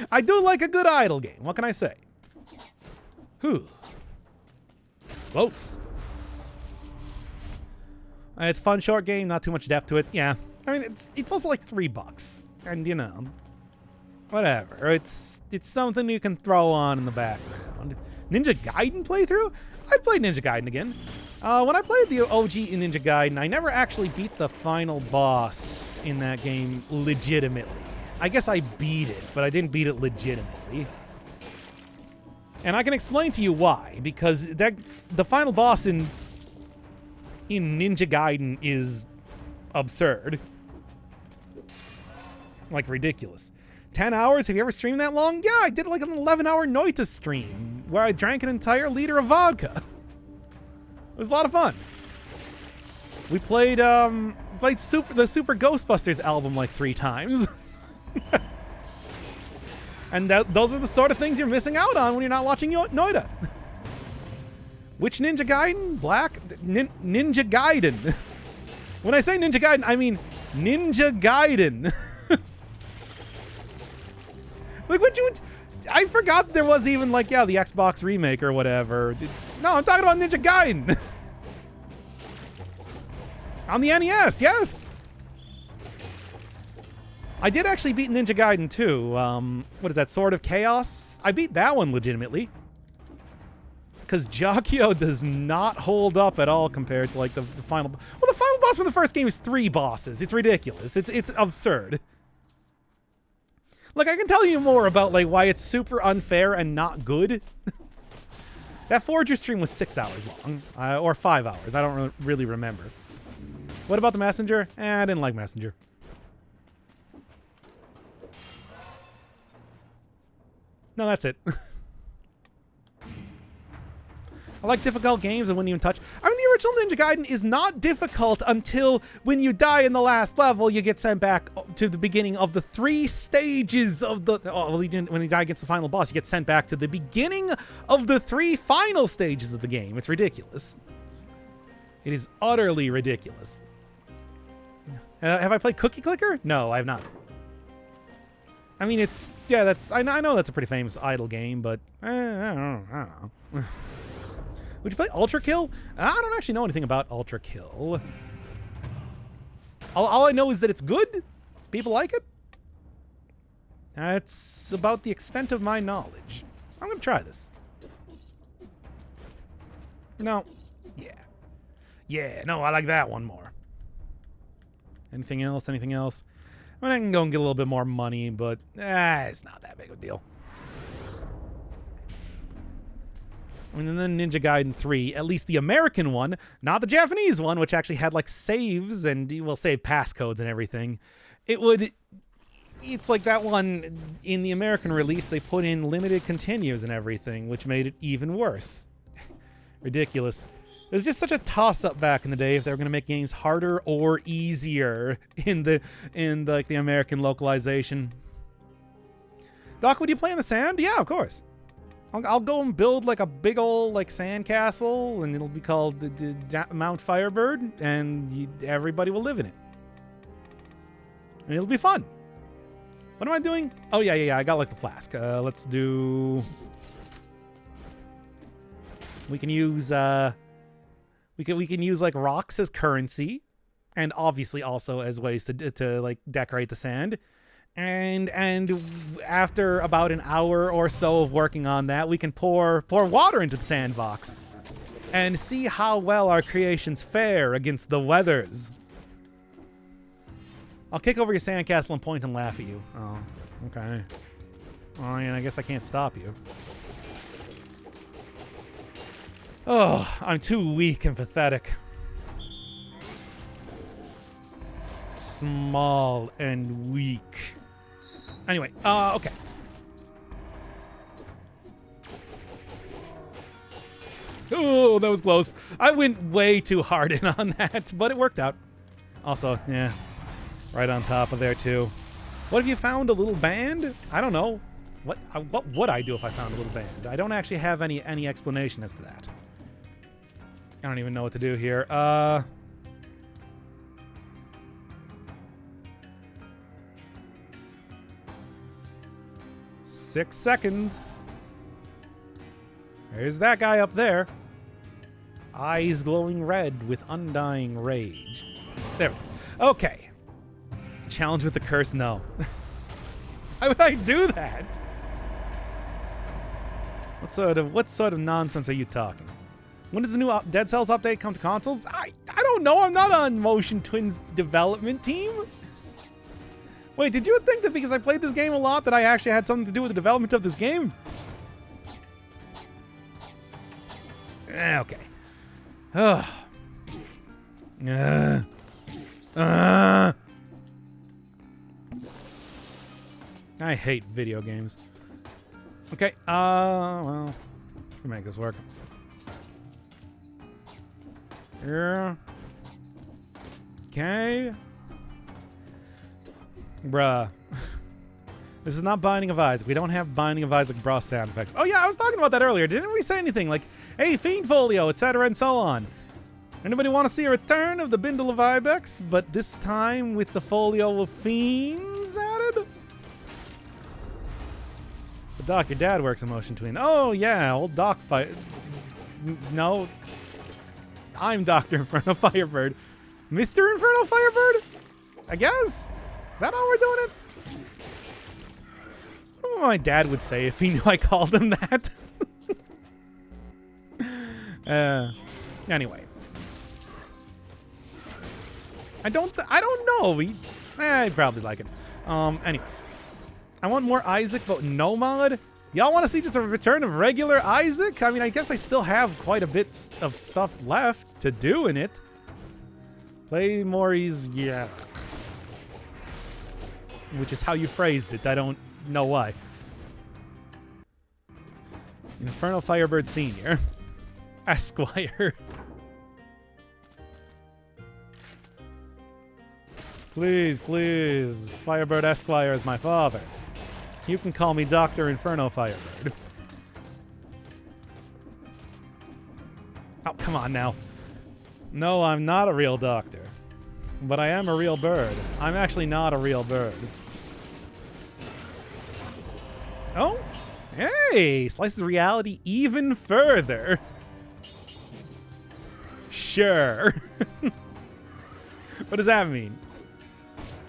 I do like a good idle game. What can I say? Whew. Close. It's a fun short game, not too much depth to it. Yeah. I mean, it's also like $3. And, you know, whatever. It's something you can throw on in the background. Ninja Gaiden playthrough? I'd play Ninja Gaiden again. When I played the OG in Ninja Gaiden, I never actually beat the final boss in that game legitimately. I guess I beat it, but I didn't beat it legitimately. And I can explain to you why, because the final boss in Ninja Gaiden is absurd. Like, ridiculous. 10 hours? Have you ever streamed that long? Yeah, I did like an 11-hour Noita stream where I drank an entire liter of vodka. It was a lot of fun. We played the Super Ghostbusters album like 3 times. And those are the sort of things you're missing out on when you're not watching Noita. Which Ninja Gaiden? Ninja Gaiden. When I say Ninja Gaiden, I mean Ninja Gaiden. Like, I forgot there was even, like, yeah, the Xbox remake or whatever. No, I'm talking about Ninja Gaiden. On the NES, yes. I did actually beat Ninja Gaiden 2. What is that, Sword of Chaos? I beat that one legitimately. because Jacchio does not hold up at all compared to like the final. Well, the final boss from the first game is 3 bosses. It's ridiculous. It's absurd. Like, I can tell you more about like why it's super unfair and not good. That Forager stream was 6 hours long, or 5 hours. I don't really remember. What about the Messenger? I didn't like Messenger. No, that's it. I like difficult games I wouldn't even touch. I mean, the original Ninja Gaiden is not difficult until when you die in the last level, you get sent back to the beginning of the 3 stages of the... Oh, when you die against the final boss, you get sent back to the beginning of the 3 final stages of the game. It's ridiculous. It is utterly ridiculous. Have I played Cookie Clicker? No, I have not. I mean, it's... Yeah, that's... I know that's a pretty famous idle game, but... I don't know. Would you play Ultra Kill? I don't actually know anything about Ultra Kill. All I know is that it's good. People like it. That's about the extent of my knowledge. I'm going to try this. No. Yeah. Yeah, no, I like that one more. Anything else? Anything else? I mean, I can go and get a little bit more money, but it's not that big of a deal. And then Ninja Gaiden 3, at least the American one, not the Japanese one, which actually had like saves and, well, save passcodes and everything. It's like that one in the American release, they put in limited continues and everything, which made it even worse. Ridiculous. It was just such a toss-up back in the day if they were going to make games harder or easier in the American localization. Doc, would you play in the sand? Yeah, of course. I'll go and build like a big old like sand castle, and it'll be called Mount Firebird, and everybody will live in it. And it'll be fun. What am I doing? Oh yeah. I got like the flask. Let's do. We can use we can use like rocks as currency, and obviously also as ways to like decorate the sand. And after about an hour or so of working on that, we can pour water into the sandbox and see how well our creations fare against the weathers. I'll kick over your sandcastle and point and laugh at you. Oh, okay. Oh, yeah, I guess I can't stop you. Oh, I'm too weak and pathetic. Small and weak. Anyway, okay. Oh, that was close. I went way too hard in on that, but it worked out. Also, yeah, right on top of there too. What if you found a little band? I don't know. What would I do if I found a little band? I don't actually have any explanation as to that. I don't even know what to do here. 6 seconds. There's that guy up there. Eyes glowing red with undying rage. There we go. Okay. Challenge with the curse? No. Why would I do that? What sort of nonsense are you talking? When does the new Dead Cells update come to consoles? I don't know. I'm not on Motion Twins development team. Wait, did you think that because I played this game a lot that I actually had something to do with the development of this game? Okay. I hate video games. Okay, well, we'll make this work. Yeah. Okay. Bruh. This is not Binding of Isaac. We don't have Binding of Isaac bra sound effects. Oh yeah, I was talking about that earlier. Didn't we say anything like, hey, Fiend Folio, etc. and so on? Anybody want to see a return of the Bindle of Ibex, but this time with the Folio of Fiends added? But Doc, your dad works in Motion Twin. Oh yeah, old Doc fight. No. I'm Dr. Inferno Firebird. Mr. Inferno Firebird? I guess? Is that how we're doing it? I don't know what my dad would say if he knew I called him that. Anyway. I don't know. I'd probably like it. Anyway. I want more Isaac, but no mod? Y'all want to see just a return of regular Isaac? I mean, I guess I still have quite a bit of stuff left to do in it. Play more easy, yeah. Which is how you phrased it. I don't know why. Infernal Firebird Senior. Esquire. Please, please. Firebird Esquire is my father. You can call me Dr. Inferno Firebird. Oh, come on now. No, I'm not a real doctor. But I am a real bird. I'm actually not a real bird. Oh, hey! Slices reality even further. Sure. What does that mean?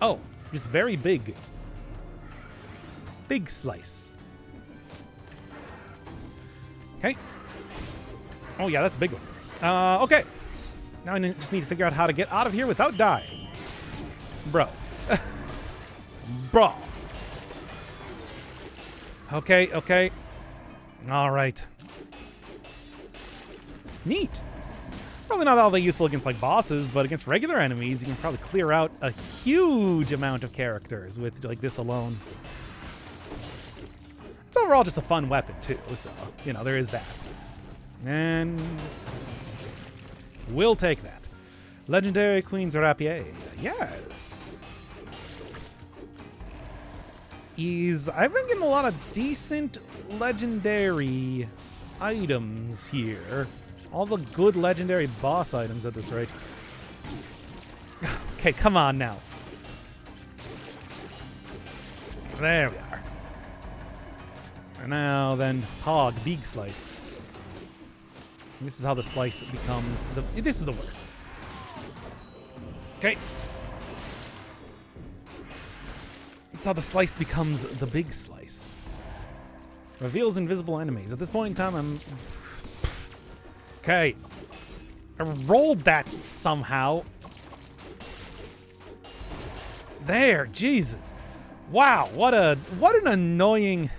Oh, just very big. Big slice. Okay. Oh, yeah, that's a big one. Okay. Now I just need to figure out how to get out of here without dying. Bro. Bro. Okay, okay. All right. Neat. Probably not all that useful against, like, bosses, but against regular enemies, you can probably clear out a huge amount of characters with, like, this alone. It's overall just a fun weapon, too, so, you know, there is that. And we'll take that. Legendary Queen's Rapier. Yes. I've been getting a lot of decent legendary items here. All the good legendary boss items at this rate. Okay, come on now. There we are. And now then, Pog, Big Slice. And this is how the slice becomes this is the worst. Okay. This is how the slice becomes the big slice. Reveals invisible enemies. At this point in time, I'm... Okay. I rolled that somehow. There, Jesus. Wow, what an annoying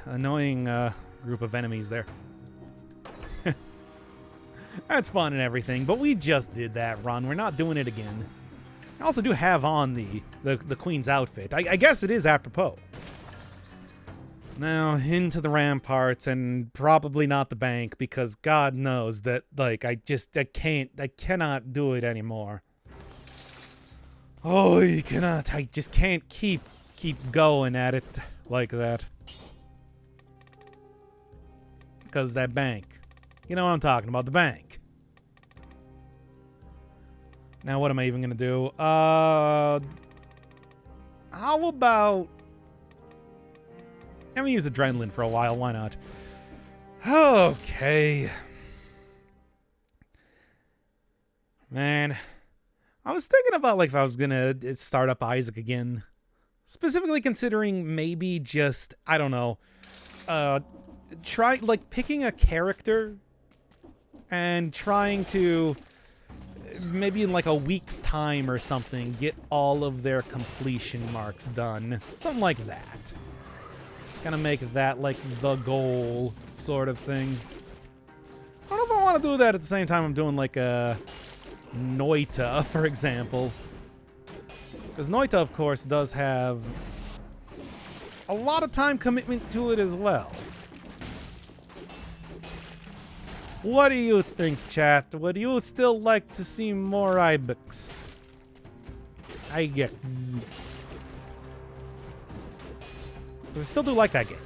group of enemies there. That's fun and everything, but we just did that run. We're not doing it again. I also do have on the Queen's outfit. I guess it is apropos. Now, into the ramparts, and probably not the bank, because God knows that, like, I cannot do it anymore. Oh, you cannot. I just can't keep going at it like that. Because that bank. You know what I'm talking about, the bank. Now, what am I even going to do? How about... I'm going to use adrenaline for a while. Why not? Okay. Man. I was thinking about, like, if I was going to start up Isaac again. Specifically considering maybe just, I don't know, try, like, picking a character and trying to, maybe in like a week's time or something, get all of their completion marks done. Something like that. Kind of make that like the goal sort of thing. I don't know if I want to do that at the same time I'm doing like a Noita, for example. Because Noita, of course, does have a lot of time commitment to it as well. What do you think, chat? Would you still like to see more Ibex? I guess. I still do like that game.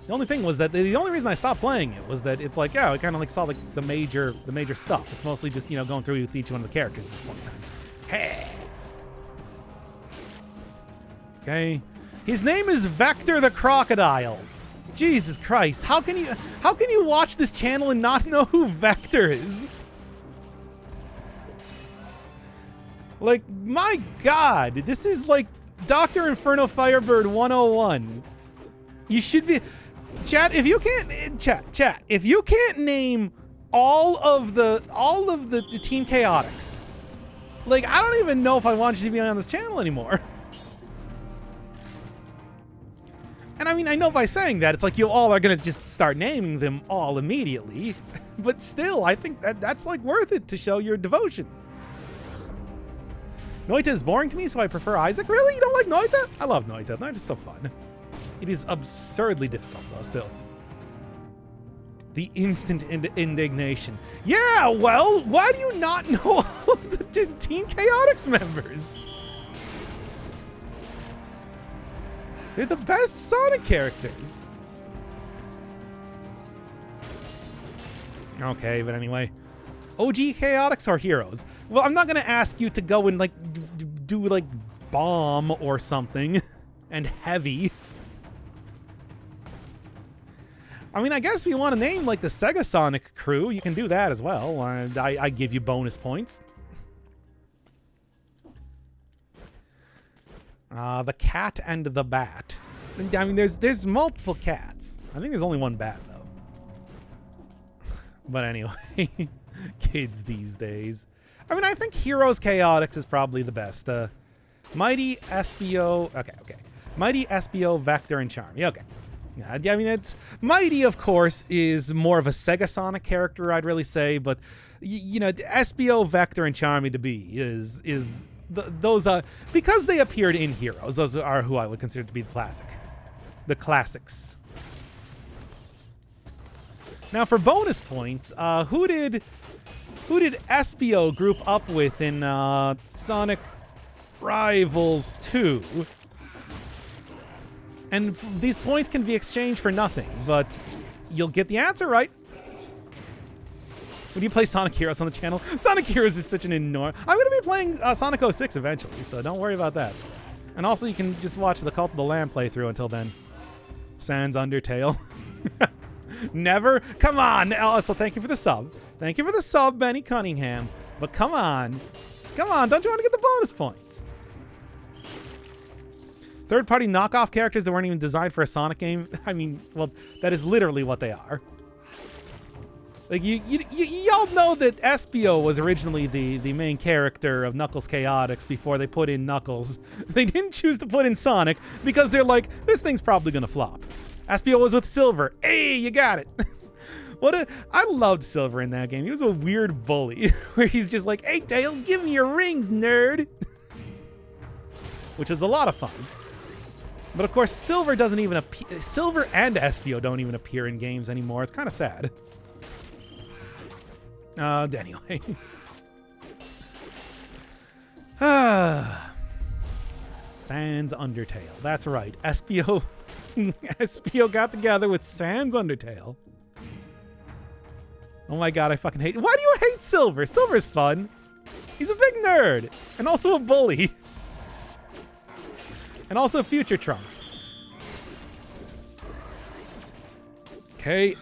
The only thing was that the only reason I stopped playing it was that it's like, yeah, I kind of like saw like the major stuff. It's mostly just, you know, going through with each one of the characters at this point in time. Hey. Okay. His name is Vector the Crocodile. Jesus Christ. How can you watch this channel and not know who Vector is? Like, my God. This is like Dr. Inferno Firebird 101. You should be... Chat, if you can't... Chat. If you can't name all of the Team Chaotix. Like, I don't even know if I want you to be on this channel anymore. And I mean, I know by saying that, it's like you all are going to just start naming them all immediately. But still, I think that's like worth it to show your devotion. Noita is boring to me, so I prefer Isaac. Really? You don't like Noita? I love Noita. Noita's so fun. It is absurdly difficult, though, still. The instant indignation. Yeah, well, why do you not know all of the Team Chaotix members? They're the best Sonic characters. Okay, but anyway. OG Chaotix or Heroes? Well, I'm not going to ask you to go and, like, do like, Bomb or something. And Heavy. I mean, I guess if you want to name, like, the Sega Sonic crew, you can do that as well. I give you bonus points. The Cat and the Bat. I mean, there's multiple cats. I think there's only one bat, though. But anyway, kids these days. I mean, I think Heroes Chaotix is probably the best. Mighty, Espio... Okay. Mighty, Espio, Vector, and Charmy. Okay. Yeah, I mean, it's... Mighty, of course, is more of a Sega Sonic character, I'd really say. But, you know, Espio, Vector, and Charmy to be is those because they appeared in Heroes, those are who I would consider to be the classics. Now for bonus points, who did Espio group up with in Sonic Rivals 2? And these points can be exchanged for nothing, but you'll get the answer right. When you play Sonic Heroes on the channel, Sonic Heroes is such an enormous... I'm going to be playing Sonic 06 eventually, so don't worry about that. And also, you can just watch the Cult of the Lamb playthrough until then. Sans Undertale. Never? Come on! Also, thank you for the sub. Thank you for the sub, Benny Cunningham. But come on. Come on, don't you want to get the bonus points? Third-party knockoff characters that weren't even designed for a Sonic game? I mean, well, that is literally what they are. Like, y'all know that Espio was originally the main character of Knuckles Chaotix before they put in Knuckles. They didn't choose to put in Sonic because they're like, this thing's probably gonna flop. Espio was with Silver. Hey, you got it. I loved Silver in that game. He was a weird bully where he's just like, hey, Tails, give me your rings, nerd. Which was a lot of fun. But of course, Silver doesn't even appear. Silver and Espio don't even appear in games anymore. It's kind of sad. Anyway. Sans Undertale. That's right. Espio got together with Sans Undertale. Oh my god, I fucking hate... Why do you hate Silver? Silver's fun. He's a big nerd. And also a bully. And also Future Trunks. Okay.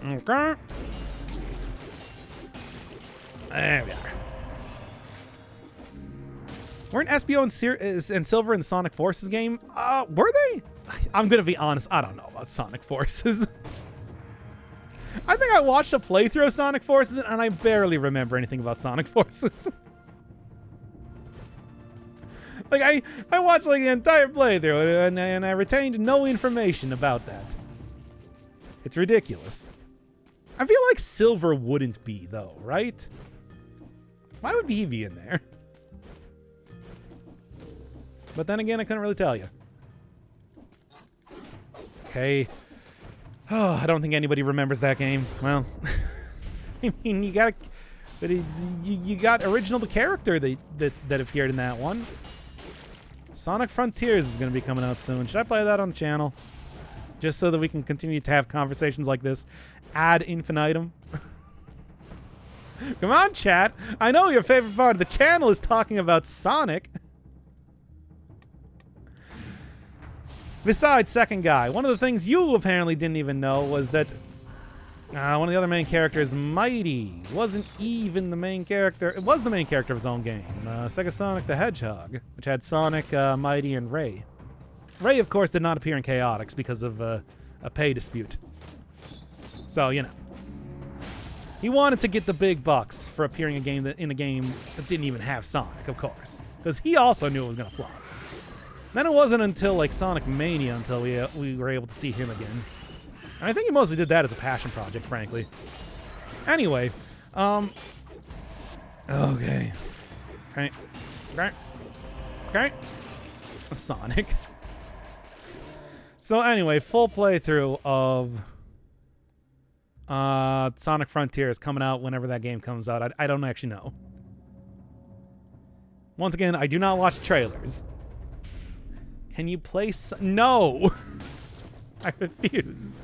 Okay. There we are. Weren't Espio and Silver in the Sonic Forces game? Were they? I'm gonna be honest, I don't know about Sonic Forces. I think I watched a playthrough of Sonic Forces and I barely remember anything about Sonic Forces. Like, I watched like the entire playthrough and I retained no information about that. It's ridiculous. I feel like Silver wouldn't be, though, right? Why would he be in there? But then again, I couldn't really tell you. Okay. Oh, I don't think anybody remembers that game. Well, I mean, you got original the character that appeared in that one. Sonic Frontiers is going to be coming out soon. Should I play that on the channel? Just so that we can continue to have conversations like this ad infinitum. Come on, chat. I know your favorite part of the channel is talking about Sonic. Besides, second guy, one of the things you apparently didn't even know was that one of the other main characters, Mighty, wasn't even the main character. It was the main character of his own game, Sega Sonic the Hedgehog, which had Sonic, Mighty, and Ray. Ray, of course, did not appear in Chaotix because of a pay dispute. So, you know. He wanted to get the big bucks for appearing in a game that didn't even have Sonic, of course, because he also knew it was gonna flop. Then it wasn't until like Sonic Mania until we were able to see him again. And I think he mostly did that as a passion project, frankly. Anyway, okay. Okay. Sonic. So anyway, full playthrough of Sonic Frontier is coming out whenever that game comes out. I don't actually know. Once again, I do not watch trailers. Can you play No! I refuse.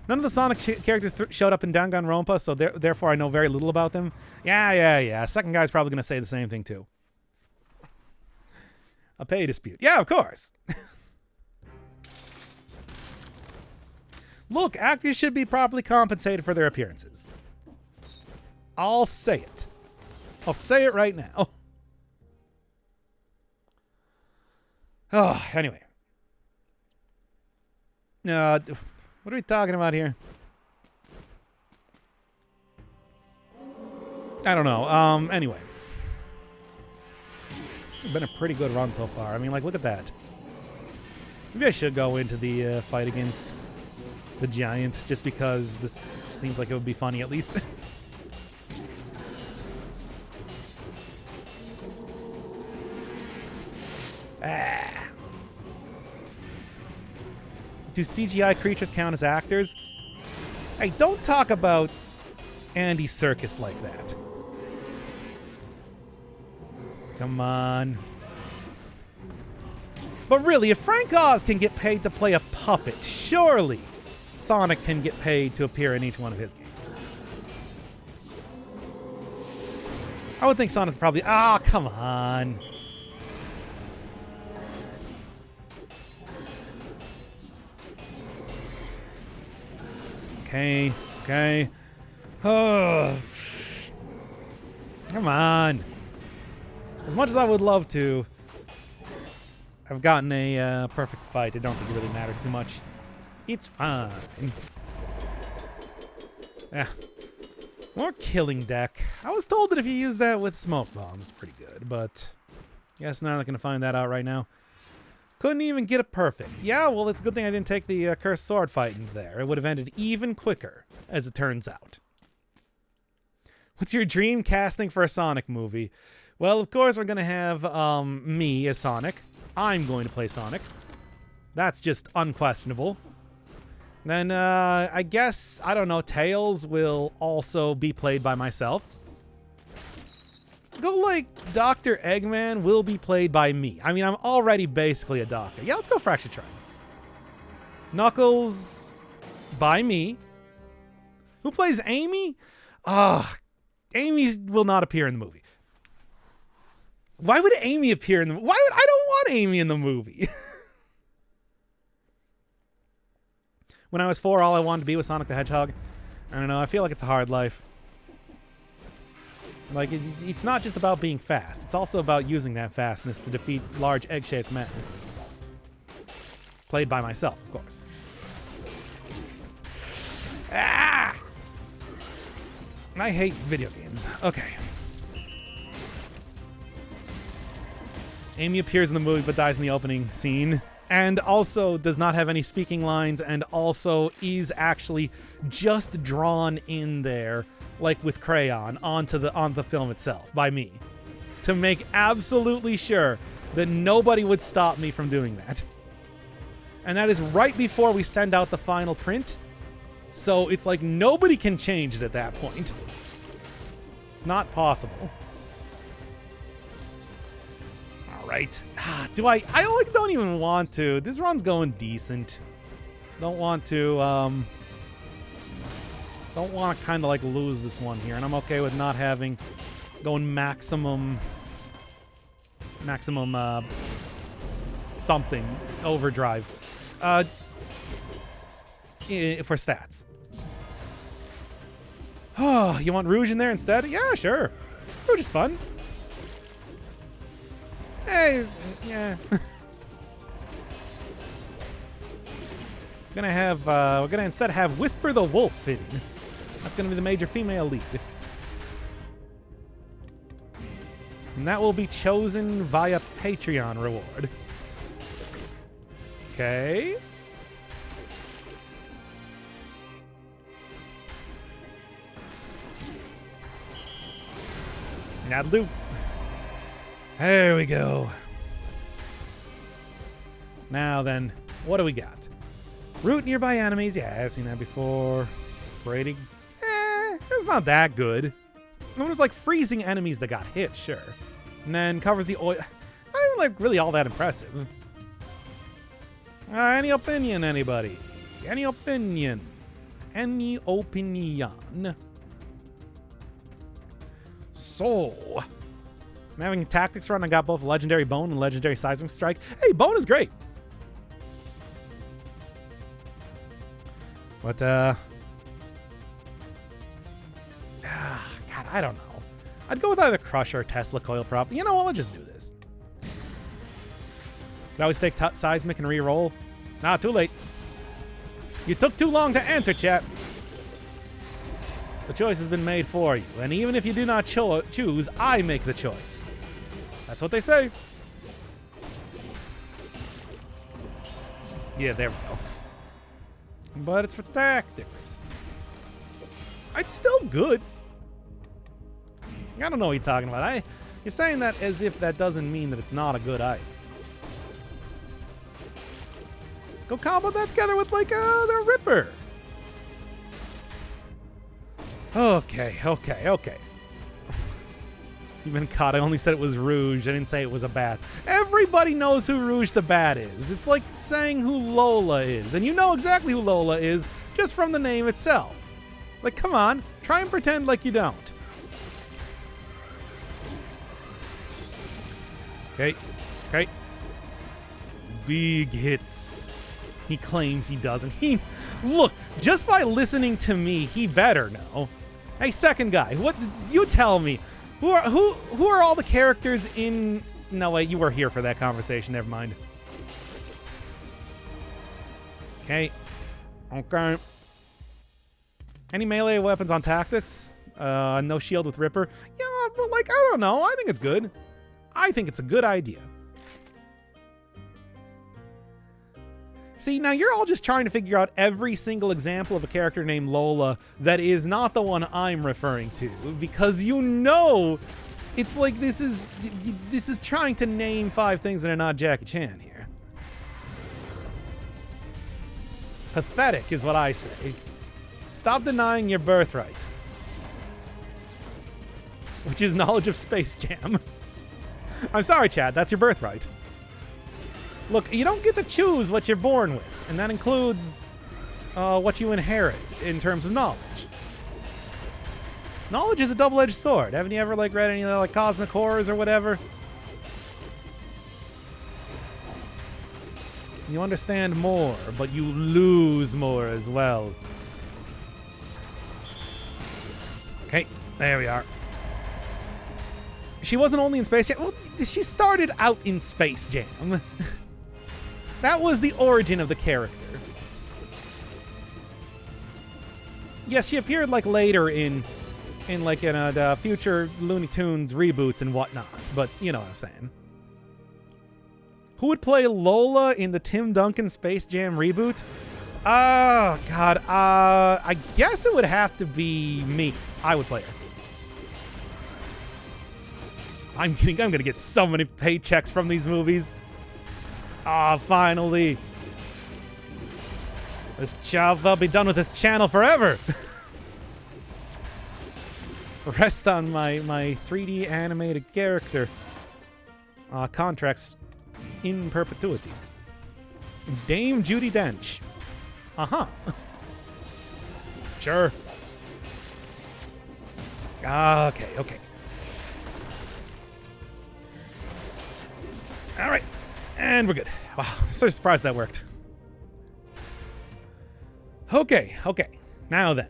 None of the Sonic characters showed up in Danganronpa, so therefore I know very little about them. Yeah. Second guy's probably going to say the same thing, too. A pay dispute. Yeah, of course. Look, actors should be properly compensated for their appearances. I'll say it. I'll say it right now. Oh, anyway. What are we talking about here? I don't know. Anyway. It's been a pretty good run so far. I mean, like, look at that. Maybe I should go into the fight against the giant, just because this seems like it would be funny, at least. Do CGI creatures count as actors? Hey, don't talk about Andy Serkis like that. Come on. But really, if Frank Oz can get paid to play a puppet, surely Sonic can get paid to appear in each one of his games. I would think Sonic probably... come on. Okay. Oh. Come on. As much as I would love to, I've gotten a perfect fight. I don't think it really matters too much. It's fine. Yeah. More killing deck. I was told that if you use that with smoke bombs, it's pretty good, but guess not going to find that out right now. Couldn't even get it perfect. Yeah, well, it's a good thing I didn't take the cursed sword fight into there. It would have ended even quicker, as it turns out. What's your dream casting for a Sonic movie? Well, of course, we're going to have me as Sonic. I'm going to play Sonic. That's just unquestionable. Then, I guess, I don't know, Tails will also be played by myself. Go like Dr. Eggman will be played by me. I mean, I'm already basically a doctor. Yeah, let's go Fractured Shrines. Knuckles by me. Who plays Amy? Amy will not appear in the movie. Why would Amy appear in the movie? I don't want Amy in the movie. When I was 4, all I wanted to be was Sonic the Hedgehog. I don't know, I feel like it's a hard life. Like, it's not just about being fast. It's also about using that fastness to defeat large egg-shaped men. Played by myself, of course. Ah! I hate video games. Okay. Amy appears in the movie but dies in the opening scene. And also does not have any speaking lines, and also is actually just drawn in there, like with crayon, on the film itself by me, to make absolutely sure that nobody would stop me from doing that. And that is right before we send out the final print, so it's like nobody can change it at that point. It's not possible. All right. Do I like don't even want to. This run's going decent. Don't want to kind of like lose this one here, and I'm okay with not having going maximum something overdrive for stats. Oh, you want Rouge in there instead? Yeah, sure. Rouge is fun. Hey, yeah. We're gonna instead have Whisper the Wolf in. That's going to be the major female lead. And that will be chosen via Patreon reward. Okay. That'll do. There we go. Now then, what do we got? Root nearby enemies. Yeah, I've seen that before. Braiding. It's not that good. It was like freezing enemies that got hit, sure. And then covers the oil. Not even like really all that impressive. Any opinion, anybody? Any opinion? Any opinion? So, I'm having a tactics run. I got both legendary bone and legendary seismic strike. Hey, bone is great. But, God, I don't know. I'd go with either Crush or Tesla Coil Prop. You know what? Let's just do this. Could always take Seismic and re-roll. Nah, too late. You took too long to answer, chat. The choice has been made for you. And even if you do not choose, I make the choice. That's what they say. Yeah, there we go. But it's for tactics. It's still good. I don't know what you're talking about. You're saying that as if that doesn't mean that it's not a good item. Go combo that together with, like, the Ripper. Okay. You've been caught. I only said it was Rouge. I didn't say it was a bat. Everybody knows who Rouge the Bat is. It's like saying who Lola is. And you know exactly who Lola is just from the name itself. Like, come on. Try and pretend like you don't. Okay. Big hits. He claims he doesn't. Look, just by listening to me, he better know. Hey, second guy, what? You tell me. Who are all the characters in? No, wait, you were here for that conversation. Never mind. Okay. Any melee weapons on tactics? No shield with Ripper. Yeah, but like, I don't know. I think it's good. I think it's a good idea. See, now you're all just trying to figure out every single example of a character named Lola that is not the one I'm referring to, because you know it's like this is trying to name 5 things that are not Jackie Chan here. Pathetic is what I say. Stop denying your birthright, which is knowledge of Space Jam. I'm sorry, Chad, that's your birthright. Look, you don't get to choose what you're born with, and that includes what you inherit in terms of knowledge. Knowledge is a double-edged sword. Haven't you ever like read any like cosmic horrors or whatever? You understand more, but you lose more as well. Okay, there we are. She wasn't only in Space Jam. Well, she started out in Space Jam. That was the origin of the character. Yes, she appeared like later in the future Looney Tunes reboots and whatnot, but you know what I'm saying. Who would play Lola in the Tim Duncan Space Jam reboot? Oh, God. I guess it would have to be me. I would play her. I'm gonna get so many paychecks from these movies. Ah, finally. This child will be done with this channel forever. Rest on my 3D animated character contracts in perpetuity. Dame Judi Dench. Uh-huh. Sure. Okay. All right. And we're good. Wow, I'm so surprised that worked. Okay. Now then.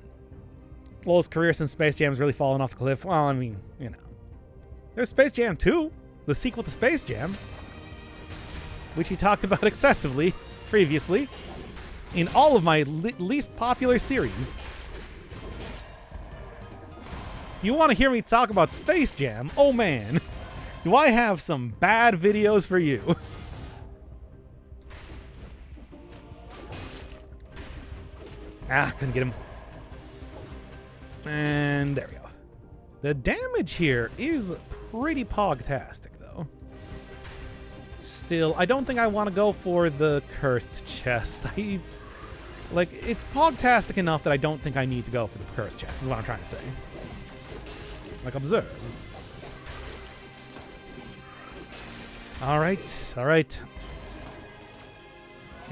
Lola's career since Space Jam's really fallen off a cliff. Well, I mean, you know. There's Space Jam 2, the sequel to Space Jam, which he talked about excessively previously in all of my least popular series. You want to hear me talk about Space Jam? Oh man, do I have some bad videos for you. Couldn't get him. And there we go. The damage here is pretty pogtastic, though. Still, I don't think I want to go for the cursed chest. It's pogtastic enough that I don't think I need to go for the cursed chest, is what I'm trying to say. Like, observe. Alright, alright.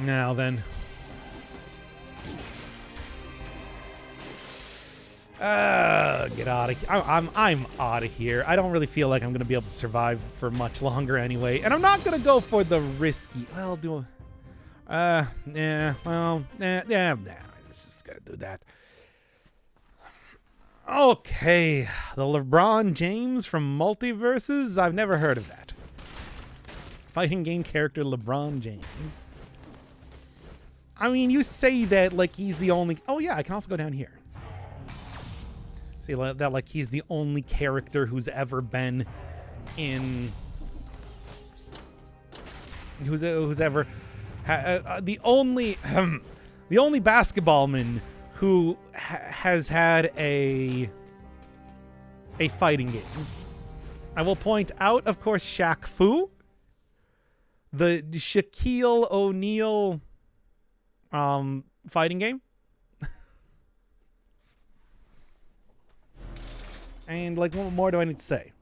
Now then. Get out of here. I'm out of here. I don't really feel like I'm gonna be able to survive for much longer anyway, and I'm not gonna go for the risky. Well, yeah. It's just gonna do that. Okay, the LeBron James from Multiverses. I've never heard of that. Fighting game character LeBron James. I mean, you say that like he's the only. Oh yeah, I can also go down here. Say that like he's the only character who's ever been in. Who's ever the only basketballman who has had a fighting game. I will point out, of course, Shaq Fu, the Shaquille O'Neal fighting game. And, like, what more do I need to say?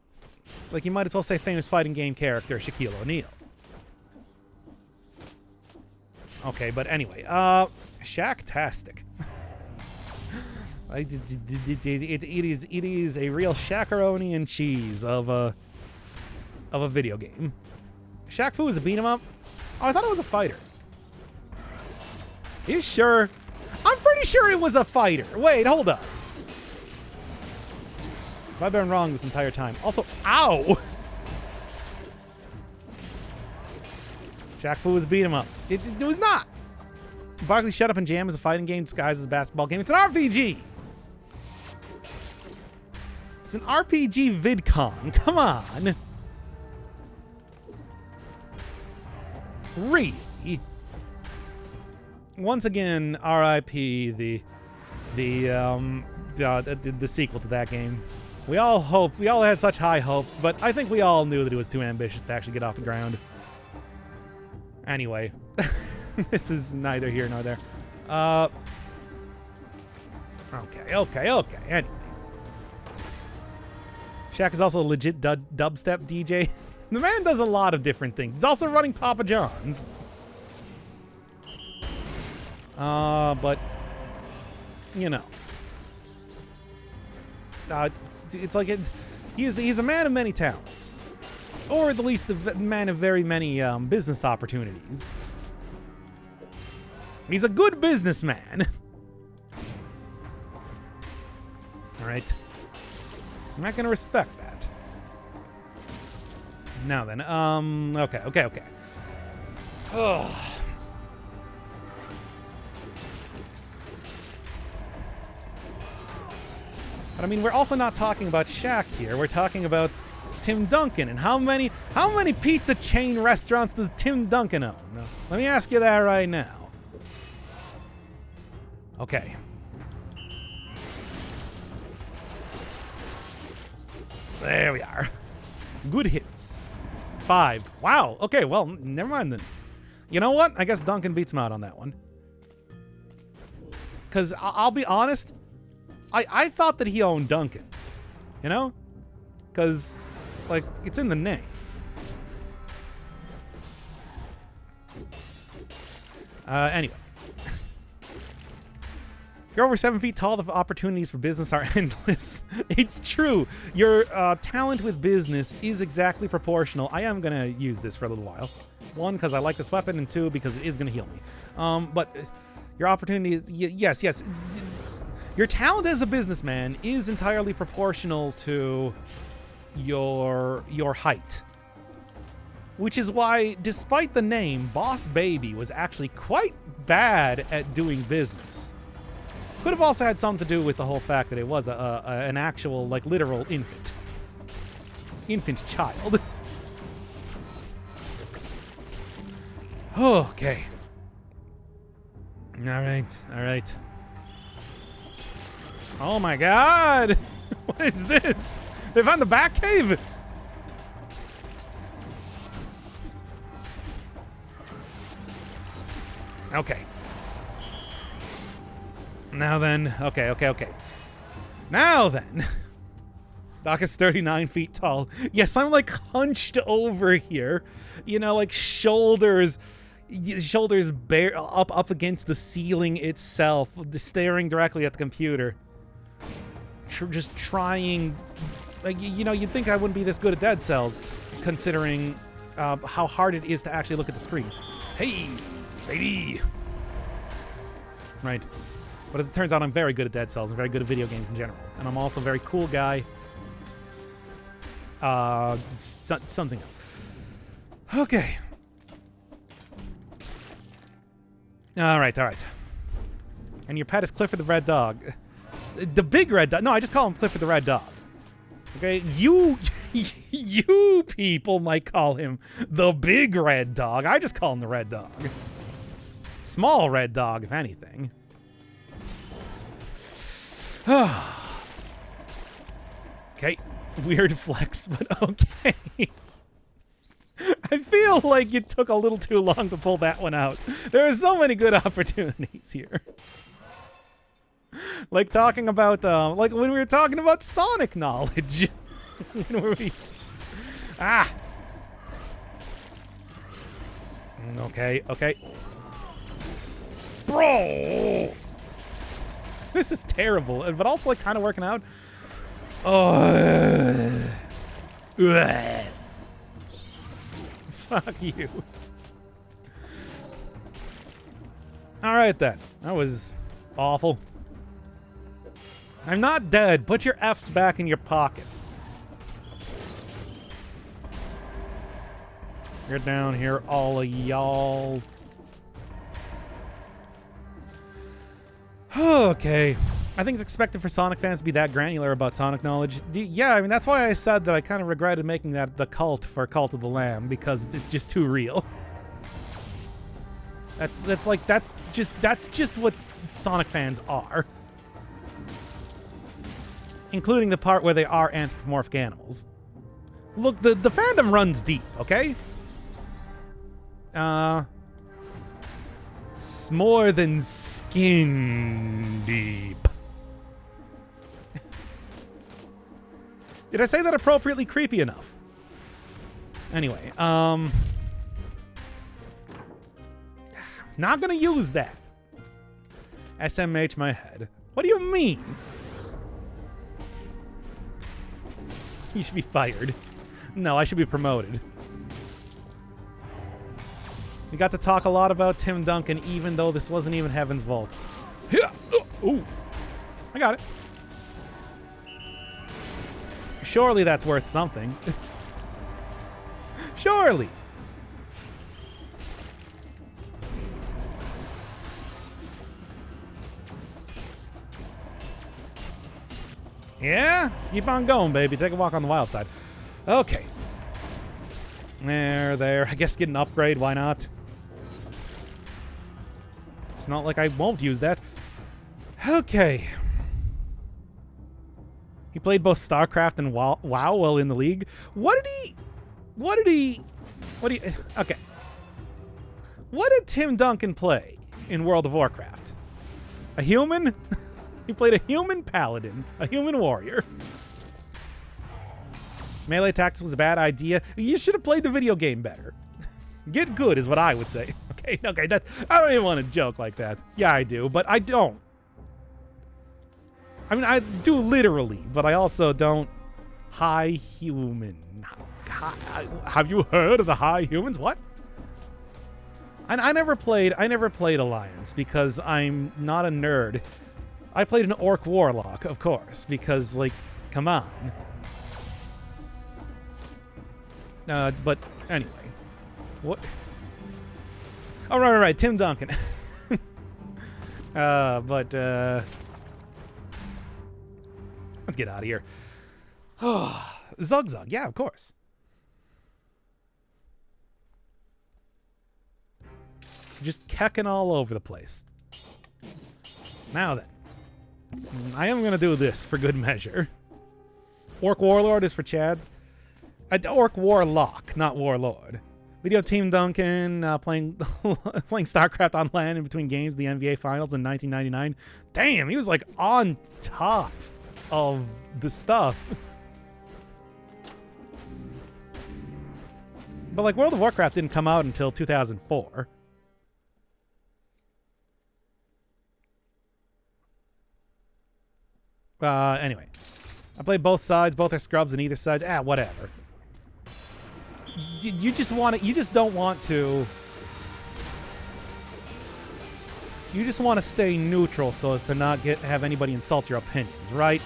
Like, you might as well say famous fighting game character Shaquille O'Neal. Okay, but anyway, Shaq-tastic. It is a real shakaroni and cheese of a video game. Shaq Fu is a beat 'em up. Oh, I thought it was a fighter. You sure? I'm pretty sure it was a fighter. Wait, hold up. I've been wrong this entire time. Also, ow! Shaq Fu was beat 'em up. It was not. Barkley Shut Up and Jam is a fighting game disguised as a basketball game. It's an RPG. It's an RPG VidCon. Come on. Really? Once again, R.I.P. the sequel to that game. We all had such high hopes, but I think we all knew that it was too ambitious to actually get off the ground. Anyway, this is neither here nor there. Okay. Anyway. Shaq is also a legit dubstep DJ. The man does a lot of different things. He's also running Papa John's. But, you know. It's like he's a man of many talents. Or at least a man of very many business opportunities. He's a good businessman. Alright. I'm not gonna respect that. Now then, okay. Ugh. But I mean, we're also not talking about Shaq here. We're talking about Tim Duncan. And how many pizza chain restaurants does Tim Duncan own? Let me ask you that right now. Okay. There we are. Good hits. 5. Wow. Okay, well, never mind then. You know what? I guess Duncan beats him out on that one. Because I'll be honest, I thought that he owned Duncan. You know? Because, like, it's in the name. Anyway. If you're over 7 feet tall, the opportunities for business are endless. It's true. Your talent with business is exactly proportional. I am going to use this for a little while. 1, because I like this weapon, and 2, because it is going to heal me. But your opportunity is... Yes. Your talent as a businessman is entirely proportional to your height. Which is why, despite the name, Boss Baby was actually quite bad at doing business. Could have also had something to do with the whole fact that it was an actual, like, literal infant. Infant child. Okay. Alright. Oh my god! What is this? They found the back cave? Okay. Now then, okay. Now then. Doc is 39 feet tall. Yes, I'm like hunched over here. You know, like shoulders bare up against the ceiling itself, staring directly at the computer. Just trying, like, you know, you'd think I wouldn't be this good at Dead Cells, considering how hard it is to actually look at the screen. Hey, lady. Right. But as it turns out, I'm very good at Dead Cells. I'm very good at video games in general. And I'm also a very cool guy. Something else. Okay. All right. And your pet is Clifford the Red Dog. The big red dog. No, I just call him Clifford the Red Dog. Okay? You people might call him the big red dog. I just call him the red dog. Small red dog, if anything. Okay. Weird flex, but okay. I feel like you took a little too long to pull that one out. There are so many good opportunities here. Like talking about, like when we were talking about Sonic knowledge. Okay. Bro! This is terrible, but also like kind of working out. Oh. Fuck you. Alright then. That was awful. I'm not dead. Put your F's back in your pockets. You're down here, all of y'all. Okay. I think it's expected for Sonic fans to be that granular about Sonic knowledge. Yeah, I mean, that's why I said that I kind of regretted making that the cult for Cult of the Lamb, because it's just too real. That's just what Sonic fans are. Including the part where they are anthropomorphic animals. Look, the fandom runs deep, okay? It's more than skin deep. Did I say that appropriately creepy enough? Anyway, not gonna use that. SMH my head. What do you mean? You should be fired. No, I should be promoted. We got to talk a lot about Tim Duncan, even though this wasn't even Heaven's Vault. Ooh. I got it. Surely that's worth something. Surely. Yeah? Let's keep on going, baby. Take a walk on the wild side. Okay. There. I guess get an upgrade. Why not? It's not like I won't use that. Okay. He played both StarCraft and WoW while in the league. Okay. What did Tim Duncan play in World of Warcraft? A human? He played a human paladin, a human warrior. Melee tactics was a bad idea. You should have played the video game better. Get good is what I would say. Okay, I don't even want to joke like that. Yeah, I do, but I don't. I mean, I do literally, but I also don't. High human. Have you heard of the high humans? What? I never played Alliance because I'm not a nerd. I played an Orc Warlock, of course, because, like, come on. But anyway. What? Oh, right. Tim Duncan. Let's get out of here. Zug Zug, yeah, of course. Just kecking all over the place. Now then. I am going to do this for good measure. Orc Warlord is for Chads. Orc Warlock, not Warlord. Video Team Duncan playing StarCraft on LAN in between games of the NBA Finals in 1999. Damn, he was like on top of the stuff. But like World of Warcraft didn't come out until 2004. Anyway. I played both sides. Both are scrubs on either side. Whatever. You just want to... You just don't want to... You just want to stay neutral so as to not have anybody insult your opinions, right?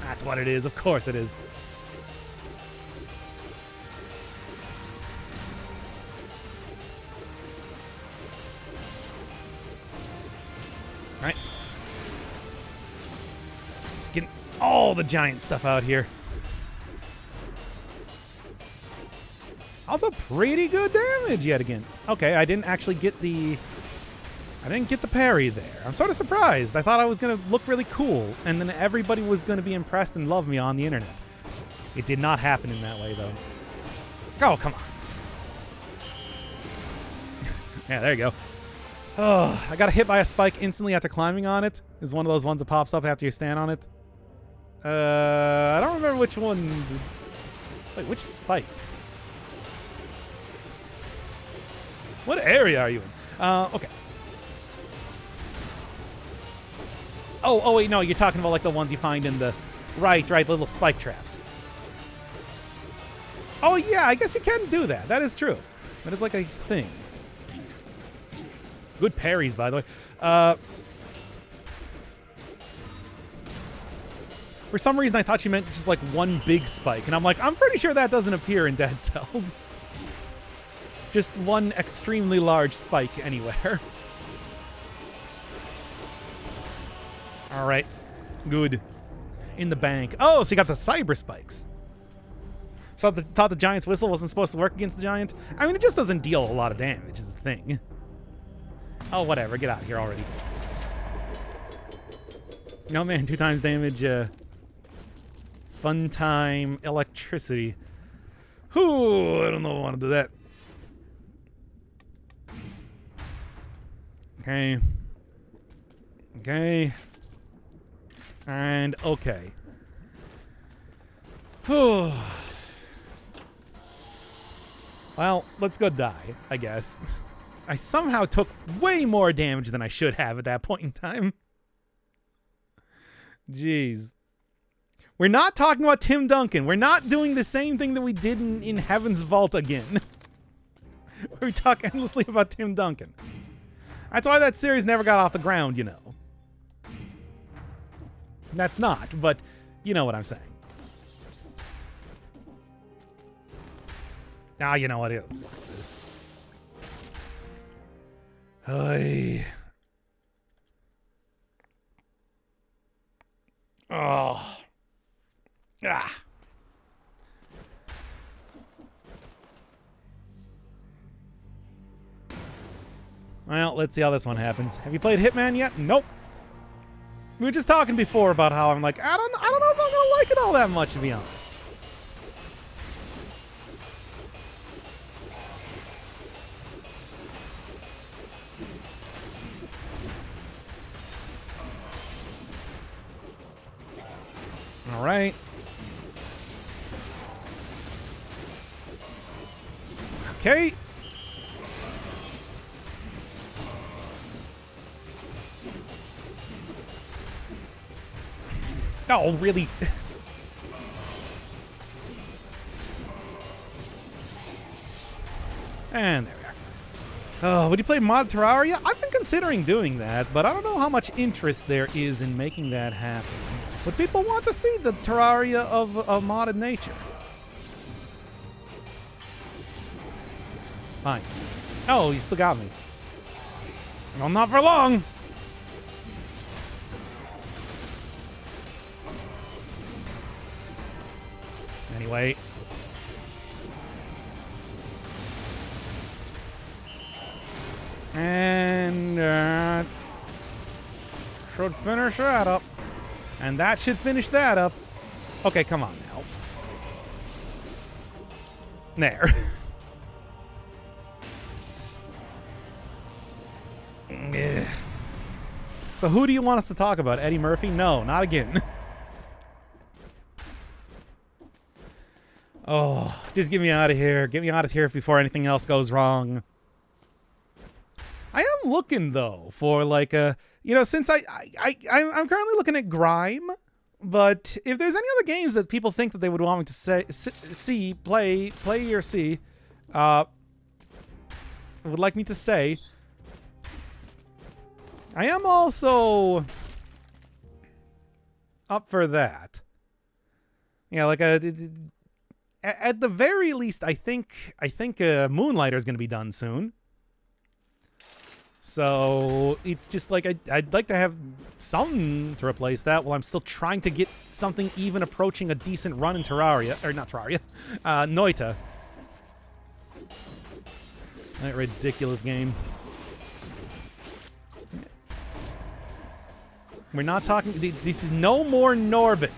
That's what it is. Of course it is. All right. Just getting all the giant stuff out here. Also pretty good damage yet again. Okay, I didn't actually get the... I didn't get the parry there. I'm sort of surprised. I thought I was going to look really cool, and then everybody was going to be impressed and love me on the internet. It did not happen in that way, though. Oh, come on. Yeah, there you go. Oh, I got hit by a spike instantly after climbing on it. It's one of those ones that pops up after you stand on it. I don't remember which one. Wait, which spike? What area are you in? Okay. Oh, wait, no, you're talking about like the ones you find in the... Right, the little spike traps. Oh, yeah, I guess you can do that. That is true. That is like a thing. Good parries, by the way. For some reason, I thought you meant just like one big spike. And I'm like, I'm pretty sure that doesn't appear in Dead Cells. Just one extremely large spike anywhere. All right. Good. In the bank. Oh, so you got the cyber spikes. So I thought the giant's whistle wasn't supposed to work against the giant? I mean, it just doesn't deal a lot of damage is the thing. Oh, whatever. Get out of here already. No, man. 2 times damage. Fun time. Electricity. Whew. I don't know if I want to do that. Okay. Okay. And okay. Whew. Well, let's go die, I guess. I somehow took way more damage than I should have at that point in time. Jeez. We're not talking about Tim Duncan. We're not doing the same thing that we did in Heaven's Vault again. We talk endlessly about Tim Duncan. That's why that series never got off the ground, you know. That's not, but you know what I'm saying. Ah, you know what it is. This. Hey. Oh. Ah. Well, let's see how this one happens. Have you played Hitman yet? Nope. We were just talking before about how I'm like, I don't know if I'm gonna like it all that much, to be honest. All right. Okay. Oh, really? And there we are. Oh, would you play Mod Terraria? I've been considering doing that, but I don't know how much interest there is in making that happen. But people want to see the Terraria of modded nature. Fine. Oh, you still got me. Well, not for long. Wait. And should finish that up. And that should finish that up. Okay, come on now. There. So who do you want us to talk about? Eddie Murphy? No, not again. Oh, just get me out of here. Get me out of here before anything else goes wrong. I am looking, though, for like a... You know, since I'm currently looking at Grime, but if there's any other games that people think that they would want me to play or see, would like me to say, I am also up for that. Yeah, like at the very least, I think Moonlighter is going to be done soon. So it's just like I'd like to have something to replace that while I'm still trying to get something even approaching a decent run in Terraria, or not Terraria, Noita. That ridiculous game. We're not talking. This is no more Norbit.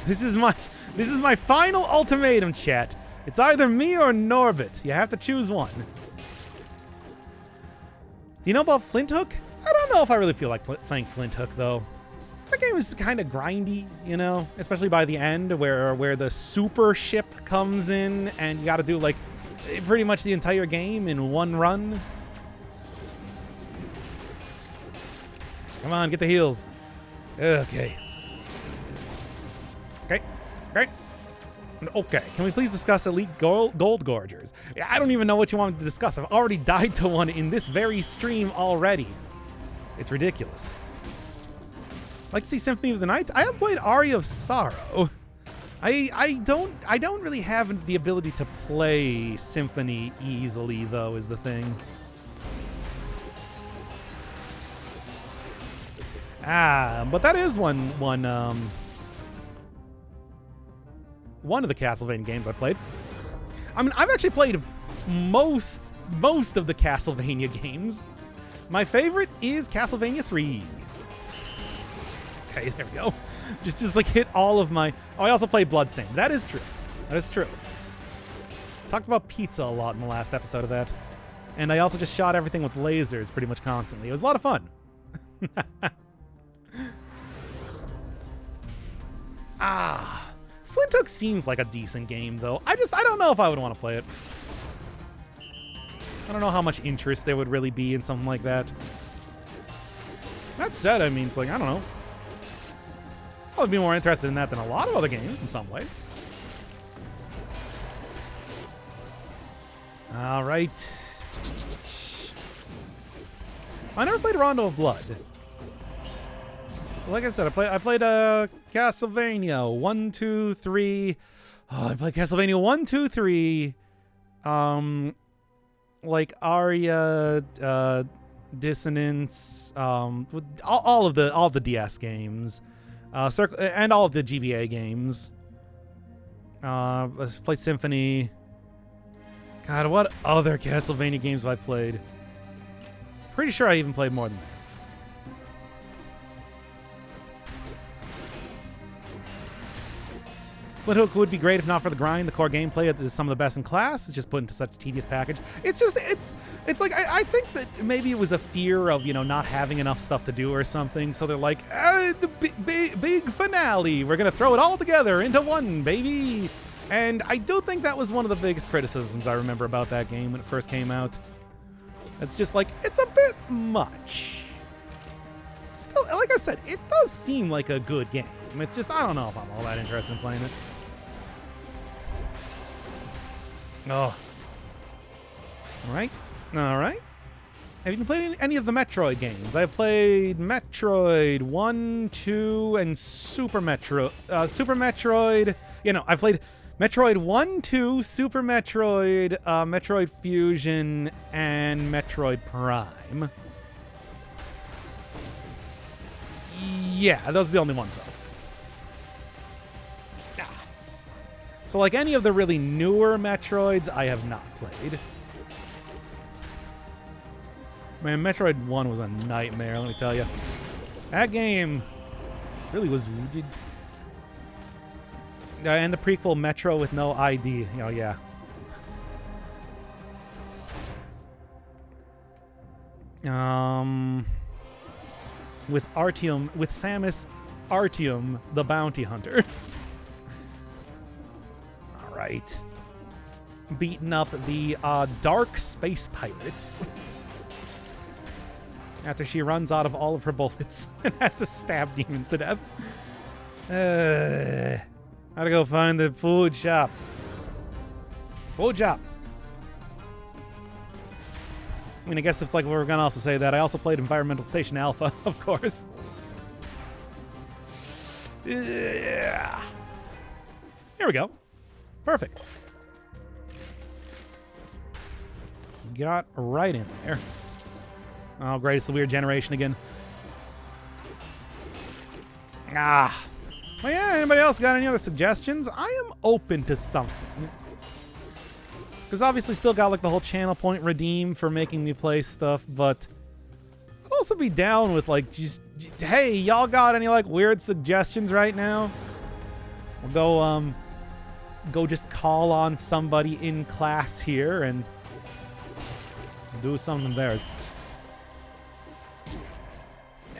This is my final ultimatum, chat. It's either me or Norbit. You have to choose one. Do you know about Flint Hook? I don't know if I really feel like playing Flint Hook, though. That game is kind of grindy, you know? Especially by the end, where the super ship comes in, and you gotta do, like, pretty much the entire game in one run. Come on, get the heals. Okay. Okay, can we please discuss Elite Gold Gorgers? I don't even know what you want me to discuss. I've already died to one in this very stream already. It's ridiculous. Like to see Symphony of the Night? I have played Aria of Sorrow. I don't really have the ability to play Symphony easily, though, is the thing. But that is one of the Castlevania games I played. I mean, I've actually played most of the Castlevania games. My favorite is Castlevania 3. Okay, there we go. Just like hit all of my... Oh, I also played Bloodstained. That is true. That is true. Talked about pizza a lot in the last episode of that. And I also just shot everything with lasers pretty much constantly. It was a lot of fun. Flint Hook seems like a decent game, though. I don't know if I would want to play it. I don't know how much interest there would really be in something like that. That said, I mean, it's like, I don't know. I would be more interested in that than a lot of other games in some ways. All right. I never played Rondo of Blood. Like I said, I played Castlevania 1, 2, 3. Oh, I played Castlevania 1, 2, 3. Like Aria, Dissonance, all of the DS games, and all of the GBA games. I played Symphony. God, what other Castlevania games have I played? Pretty sure I even played more than that. Flint Hook would be great if not for the grind. The core gameplay is some of the best in class. It's just put into such a tedious package. It's just, it's like, I think that maybe it was a fear of, you know, not having enough stuff to do or something. So they're like, the big finale. We're going to throw it all together into one, baby. And I do think that was one of the biggest criticisms I remember about that game when it first came out. It's just like, it's a bit much. Still, like I said, it does seem like a good game. It's just, I don't know if I'm all that interested in playing it. Oh. Alright. Alright. Have you played any of the Metroid games? I've played Metroid 1, 2, and Super Metroid. I've played Metroid 1, 2, Super Metroid, Metroid Fusion, and Metroid Prime. Yeah, those are the only ones, though. So, like, any of the really newer Metroids, I have not played. Man, Metroid 1 was a nightmare, let me tell you. That game really was... and the prequel Metro with no ID. Oh, yeah. With Artyom, with Samus Artyom, the bounty hunter. All right. Beating up the dark space pirates. After she runs out of all of her bullets and has to stab demons to death. Gotta go find the food shop. Food shop. I mean, I guess it's like we're gonna also say that I also played Environmental Station Alpha, of course. Yeah. Here we go. Perfect. Got right in there. Oh, great. It's the weird generation again. Ah. Well, yeah, anybody else got any other suggestions? I am open to something. Because obviously still got like the whole channel point redeem for making me play stuff, but I'd also be down with like just, hey, y'all got any like weird suggestions right now? We'll go just call on somebody in class here and do something of theirs.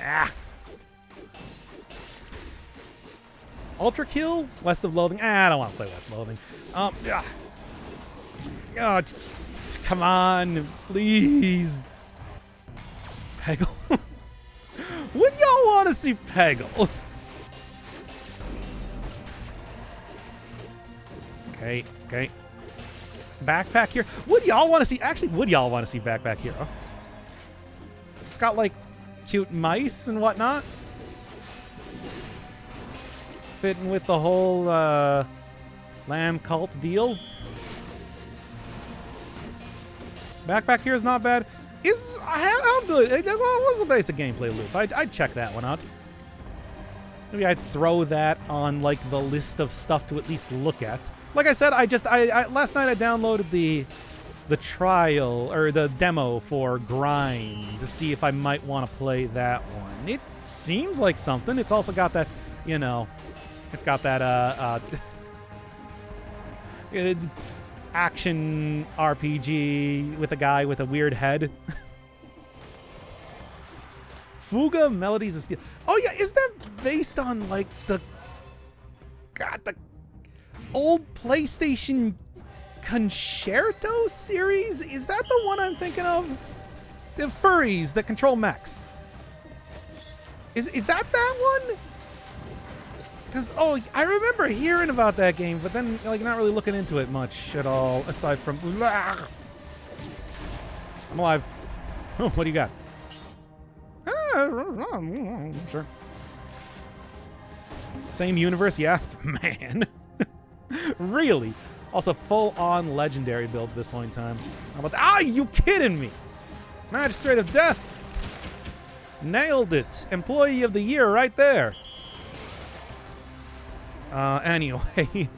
Ah. Ultra Kill? West of Loathing? I don't want to play West of Loathing. Yeah. Oh, come on, please. Peggle. Would y'all want to see Peggle? Okay, okay. Backpack Hero. Would y'all want to see... Actually, would y'all want to see Backpack Hero? It's got, like, cute mice and whatnot. Fitting with the whole lamb cult deal. Backpack here is not bad. How good? Well, what's the basic gameplay loop? I'd check that one out. Maybe I'd throw that on like the list of stuff to at least look at. Like I said, I last night I downloaded the trial or the demo for Grind to see if I might want to play that one. It seems like something. It's also got that, you know, it's got that action RPG with a guy with a weird head. Fuga Melodies of Steel. Oh yeah, is that based on like the old PlayStation Concerto series? Is that the one I'm thinking of? The furries that control mechs. Is that one? Because, oh, I remember hearing about that game, but then, like, not really looking into it much at all, aside from... I'm alive. Oh, what do you got? Sure. Same universe? Yeah. Man. Really? Also, full-on legendary build at this point in time. How about that? Ah, you kidding me? Magistrate of Death. Nailed it. Employee of the Year right there. Anyway.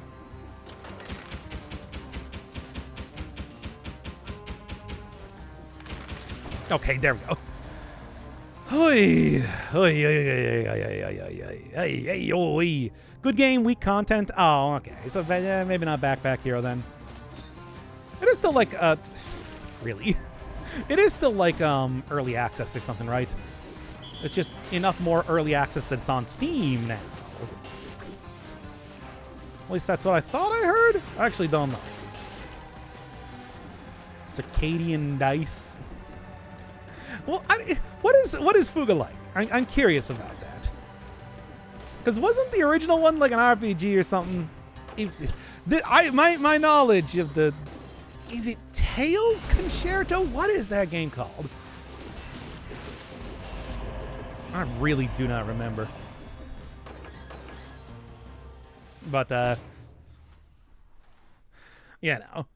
Okay, there we go. Good game, weak content. Oh, okay. So maybe not Backpack Hero then. It is still like, really? It is still like, early access or something, right? It's just enough more early access that it's on Steam now. At least that's what I thought I heard. I actually don't know. Circadian Dice. Well, what is Fuga like? I'm curious about that. Because wasn't the original one like an RPG or something? My knowledge of the... Is it Tales Concerto? What is that game called? I really do not remember. But, you know.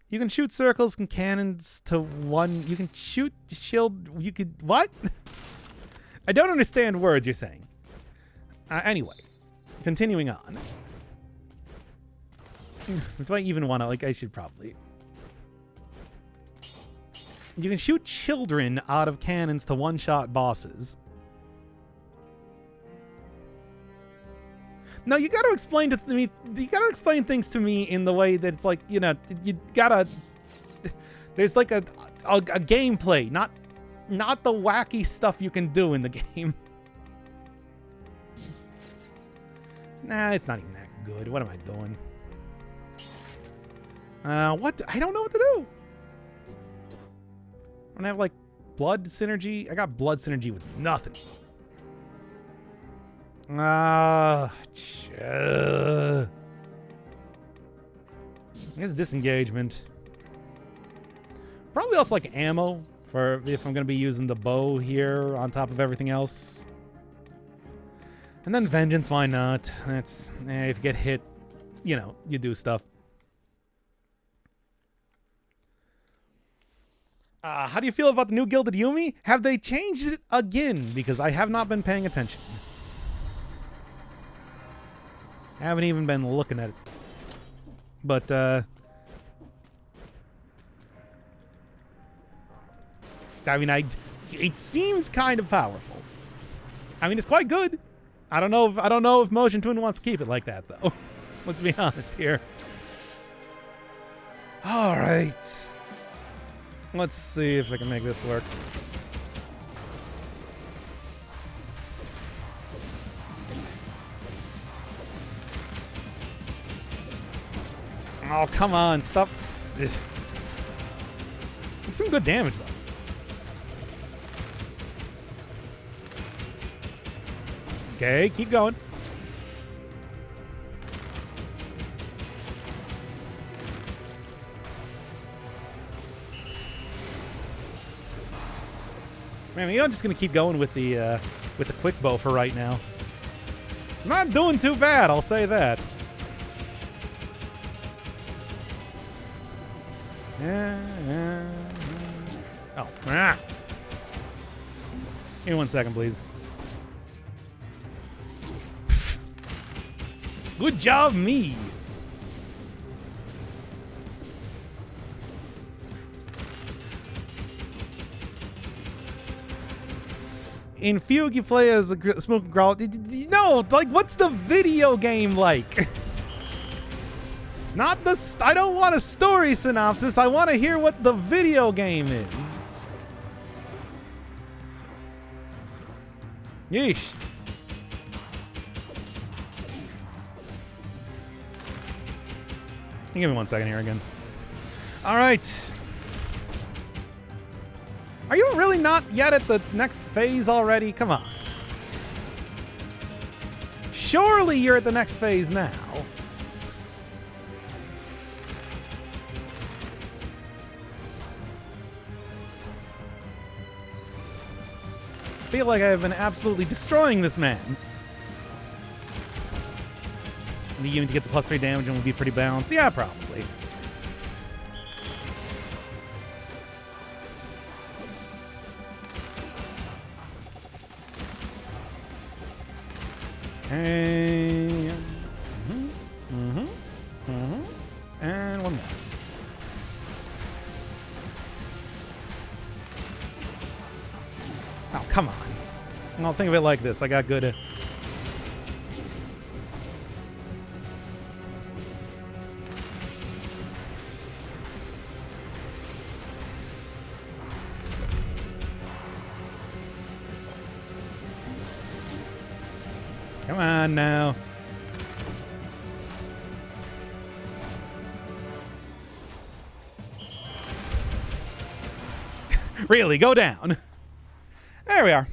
You can shoot circles and cannons to one. You can shoot shield. You could... What? I don't understand words you're saying. Anyway. Continuing on. Do I even want to? Like, I should probably. You can shoot children out of cannons to one-shot bosses. No, you got to explain to me. You got to explain things to me in the way that it's like, you know, you gotta. There's like a gameplay, not the wacky stuff you can do in the game. Nah, it's not even that good. What am I doing? What? I don't know what to do. I don't have, like, blood synergy. I got blood synergy with nothing. I guess disengagement. Probably also, like, ammo for if I'm going to be using the bow here on top of everything else. And then vengeance, why not? That's, if you get hit, you know, you do stuff. How do you feel about the new Gilded Yumi? Have they changed it again? Because I have not been paying attention. I haven't even been looking at it. But, I mean, it seems kind of powerful. I mean, it's quite good. I don't know if Motion Twin wants to keep it like that, though. Let's be honest here. All right. Let's see if I can make this work. Oh, come on. Stop. Ugh. It's some good damage, though. Okay, keep going. Man, maybe I'm just gonna keep going with the quick bow for right now. It's not doing too bad, I'll say that. Oh, Give me 1 second, please. Good job, me. In Fugue, you play as a smoking growl. No, like, what's the video game like? Not the. I don't want a story synopsis. I want to hear what the video game is. Yeesh. Give me 1 second here again. All right. Are you really not yet at the next phase already? Come on. Surely you're at the next phase now. I feel like I have been absolutely destroying this man. The unit to get the +3 damage and will be pretty balanced. Yeah, probably. And and one more. Oh, come on. I'll think of it like this. I got good. Come on now. Really, go down. There we are.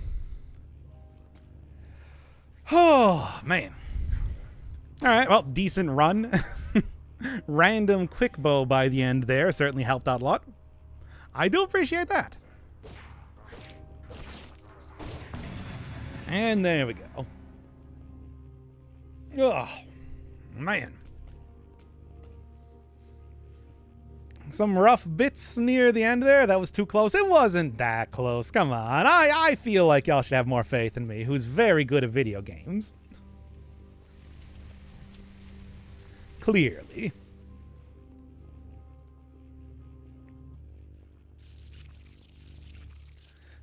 Oh, man. All right, well, decent run. Random quick bow by the end there certainly helped out a lot. I do appreciate that. And there we go. Oh, man. Some rough bits near the end there. That was too close. It wasn't that close. Come on. I feel like y'all should have more faith in me, who's very good at video games. Clearly.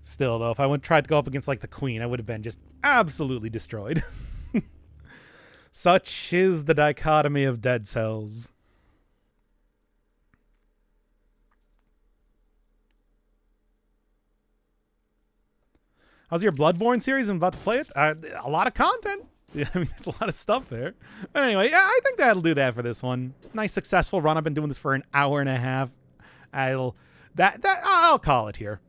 Still, though, if I tried to go up against, like, the queen, I would have been just absolutely destroyed. Such is the dichotomy of dead cells. How's your Bloodborne series? I'm about to play it. A lot of content. Yeah, I mean, there's a lot of stuff there. But anyway, yeah, I think that'll do that for this one. Nice, successful run. I've been doing this for an hour and a half. I'll call it here.